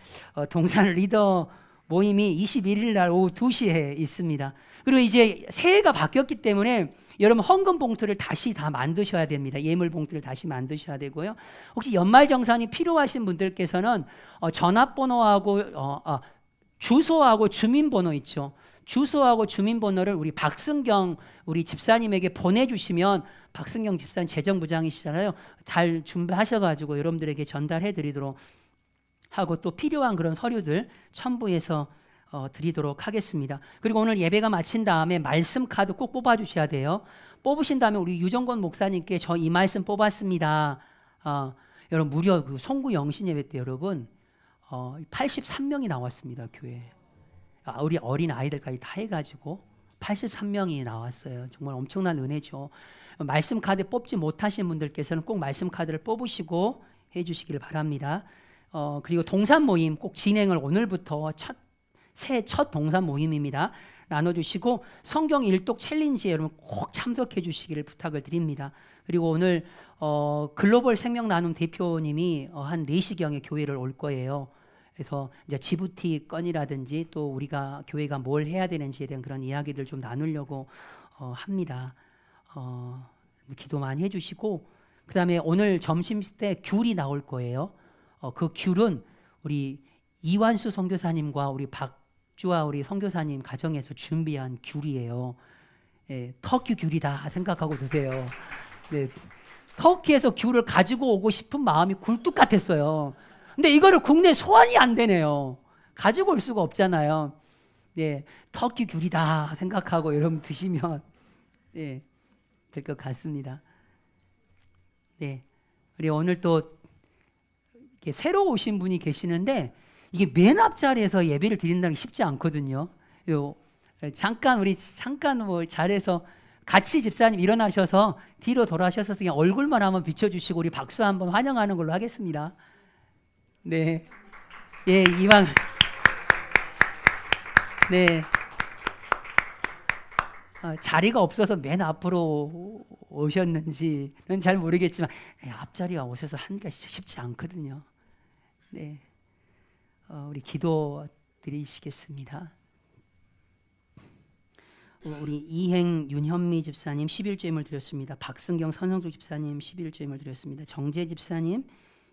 Speaker 1: 동산 리더 모임이 21일 날 오후 2시에 있습니다. 그리고 이제 새해가 바뀌었기 때문에 여러분 헌금 봉투를 다시 다 만드셔야 됩니다. 예물 봉투를 다시 만드셔야 되고요. 혹시 연말정산이 필요하신 분들께서는 전화번호하고 주소하고 주민번호 있죠. 주소하고 주민번호를 우리 박승경 우리 집사님에게 보내주시면 박승경 집사님 재정부장이시잖아요. 잘 준비하셔가지고 여러분들에게 전달해드리도록 하고 또 필요한 그런 서류들 첨부해서 드리도록 하겠습니다. 그리고 오늘 예배가 마친 다음에 말씀 카드 꼭 뽑아주셔야 돼요. 뽑으신 다음에 우리 유정권 목사님께 저 이 말씀 뽑았습니다. 여러분 무려 그 송구 영신 예배 때 여러분 83명이 나왔습니다. 교회에. 우리 어린 아이들까지 다 해가지고 83명이 나왔어요. 정말 엄청난 은혜죠. 말씀 카드 뽑지 못하신 분들께서는 꼭 말씀 카드를 뽑으시고 해주시기를 바랍니다. 그리고 동산 모임 꼭 진행을 오늘부터 새해 첫 동산 모임입니다. 나눠주시고 성경 일독 챌린지에 여러분 꼭 참석해 주시기를 부탁을 드립니다. 그리고 오늘 글로벌 생명 나눔 대표님이 한 4시경에 교회를 올 거예요. 그래서 이제 지부티 건이라든지 또 우리가 교회가 뭘 해야 되는지에 대한 그런 이야기들 좀 나누려고 합니다. 기도 많이 해주시고 그 다음에 오늘 점심 때 귤이 나올 거예요. 그 귤은 우리 이완수 선교사님과 우리 박주아 우리 선교사님 가정에서 준비한 귤이에요. 예, 터키 귤이다 생각하고 드세요. 네, 터키에서 귤을 가지고 오고 싶은 마음이 굴뚝 같았어요. 근데 이거를 국내 소환이 안 되네요. 가지고 올 수가 없잖아요. 네, 터키 귤이다 생각하고 여러분 드시면 네, 될 것 같습니다. 네, 우리 오늘 또 이렇게 새로 오신 분이 계시는데 이게 맨 앞자리에서 예배를 드린다는 게 쉽지 않거든요. 잠깐 뭐 자리에서 같이 집사님 일어나셔서 뒤로 돌아셔서 그냥 얼굴만 한번 비춰주시고 우리 박수 한번 환영하는 걸로 하겠습니다. 네, 예, 이왕 네. 자리가 없어서 맨 앞으로 오셨는지는 잘 모르겠지만 앞자리가 오셔서 하기가 쉽지 않거든요. 네, 우리 기도 드리시겠습니다. 우리 이행 윤현미 집사님 11조임을 드렸습니다. 박승경 선성조 집사님 11조임을 드렸습니다. 정재 집사님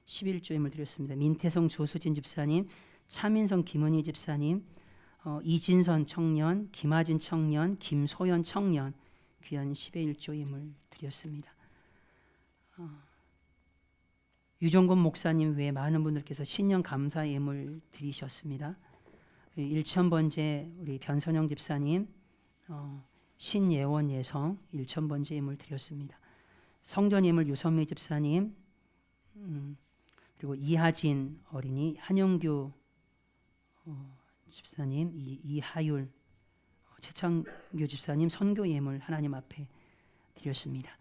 Speaker 1: 11조임을 드렸습니다. 민태성 조수진 집사님, 차민성 김은희 집사님, 이진선 청년, 김하진 청년, 김소연 청년 귀한 10의 1조임을 드렸습니다. 유종건 목사님 외에 많은 분들께서 신년 감사 예물 드리셨습니다. 1,000번째 우리 변선영 집사님, 신예원 예성 1,000번째 예물 드렸습니다. 성전 예물 유선미 집사님, 그리고 이하진 어린이, 한영규 집사님, 이하율, 최창규 집사님 선교 예물 하나님 앞에 드렸습니다.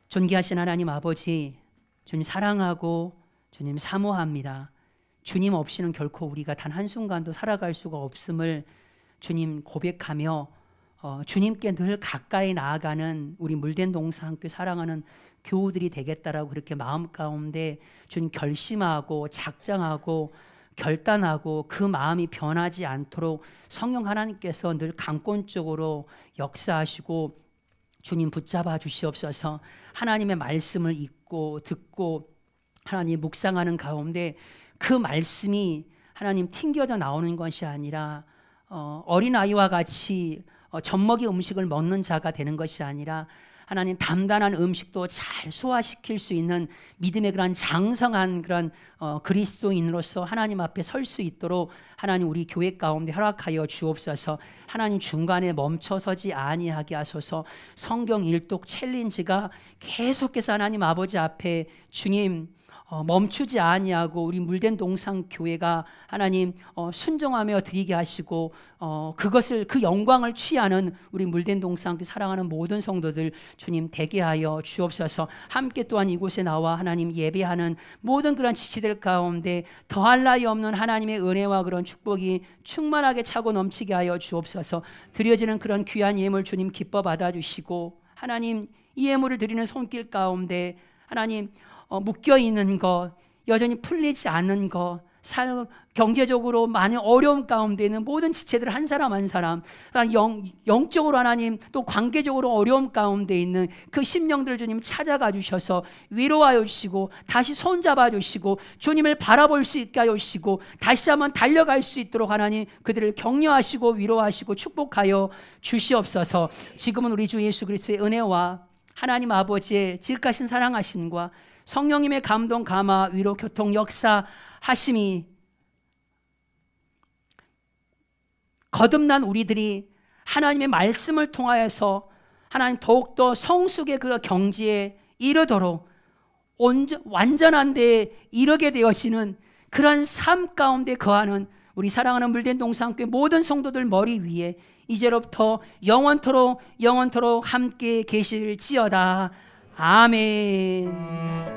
Speaker 1: 존귀하신 하나님 아버지, 주님 사랑하고 주님 사모합니다. 주님 없이는 결코 우리가 단 한순간도 살아갈 수가 없음을 주님 고백하며 주님께 늘 가까이 나아가는 우리 물된 동사 함께 사랑하는 교우들이 되겠다라고 그렇게 마음 가운데 주님 결심하고 작정하고 결단하고 그 마음이 변하지 않도록 성령 하나님께서 늘 강권적으로 역사하시고 주님 붙잡아 주시옵소서. 하나님의 말씀을 읽고 듣고 하나님 묵상하는 가운데 그 말씀이 하나님 튕겨져 나오는 것이 아니라 어린아이와 같이 젖먹이 음식을 먹는 자가 되는 것이 아니라 하나님 담단한 음식도 잘 소화시킬 수 있는 믿음의 그런 장성한 그런 그리스도인으로서 하나님 앞에 설 수 있도록 하나님 우리 교회 가운데 허락하여 주옵소서. 하나님 중간에 멈춰서지 아니하게 하소서. 성경 일독 챌린지가 계속해서 하나님 아버지 앞에 주님 멈추지 아니하고 우리 물된 동상 교회가 하나님 순종하며 드리게 하시고 그것을 그 영광을 취하는 우리 물된 동상 사랑하는 모든 성도들 주님 되게 하여 주옵소서. 함께 또한 이곳에 나와 하나님 예배하는 모든 그런 지체들 가운데 더할 나위 없는 하나님의 은혜와 그런 축복이 충만하게 차고 넘치게 하여 주옵소서. 드려지는 그런 귀한 예물 주님 기뻐 받아주시고 하나님 이 예물을 드리는 손길 가운데 하나님 묶여있는 것, 여전히 풀리지 않는 것, 경제적으로 많은 어려움 가운데 있는 모든 지체들 한 사람 한 사람, 영적으로 하나님 또 관계적으로 어려움 가운데 있는 그 심령들 주님 찾아가 주셔서 위로하여 주시고 다시 손잡아 주시고 주님을 바라볼 수 있게 하여 주시고 다시 한번 달려갈 수 있도록 하나님 그들을 격려하시고 위로하시고 축복하여 주시옵소서. 지금은 우리 주 예수 그리스도의 은혜와 하나님 아버지의 지극하신 사랑하심과 성령님의 감동, 감화, 위로, 교통, 역사 하심이 거듭난 우리들이 하나님의 말씀을 통하여서 하나님 더욱더 성숙의 그 경지에 이르도록 완전한 데에 이르게 되어지는 그런 삶 가운데 거하는 우리 사랑하는 물된 동상교회 모든 성도들 머리 위에 이제로부터 영원토록 함께 계실지어다. 아멘.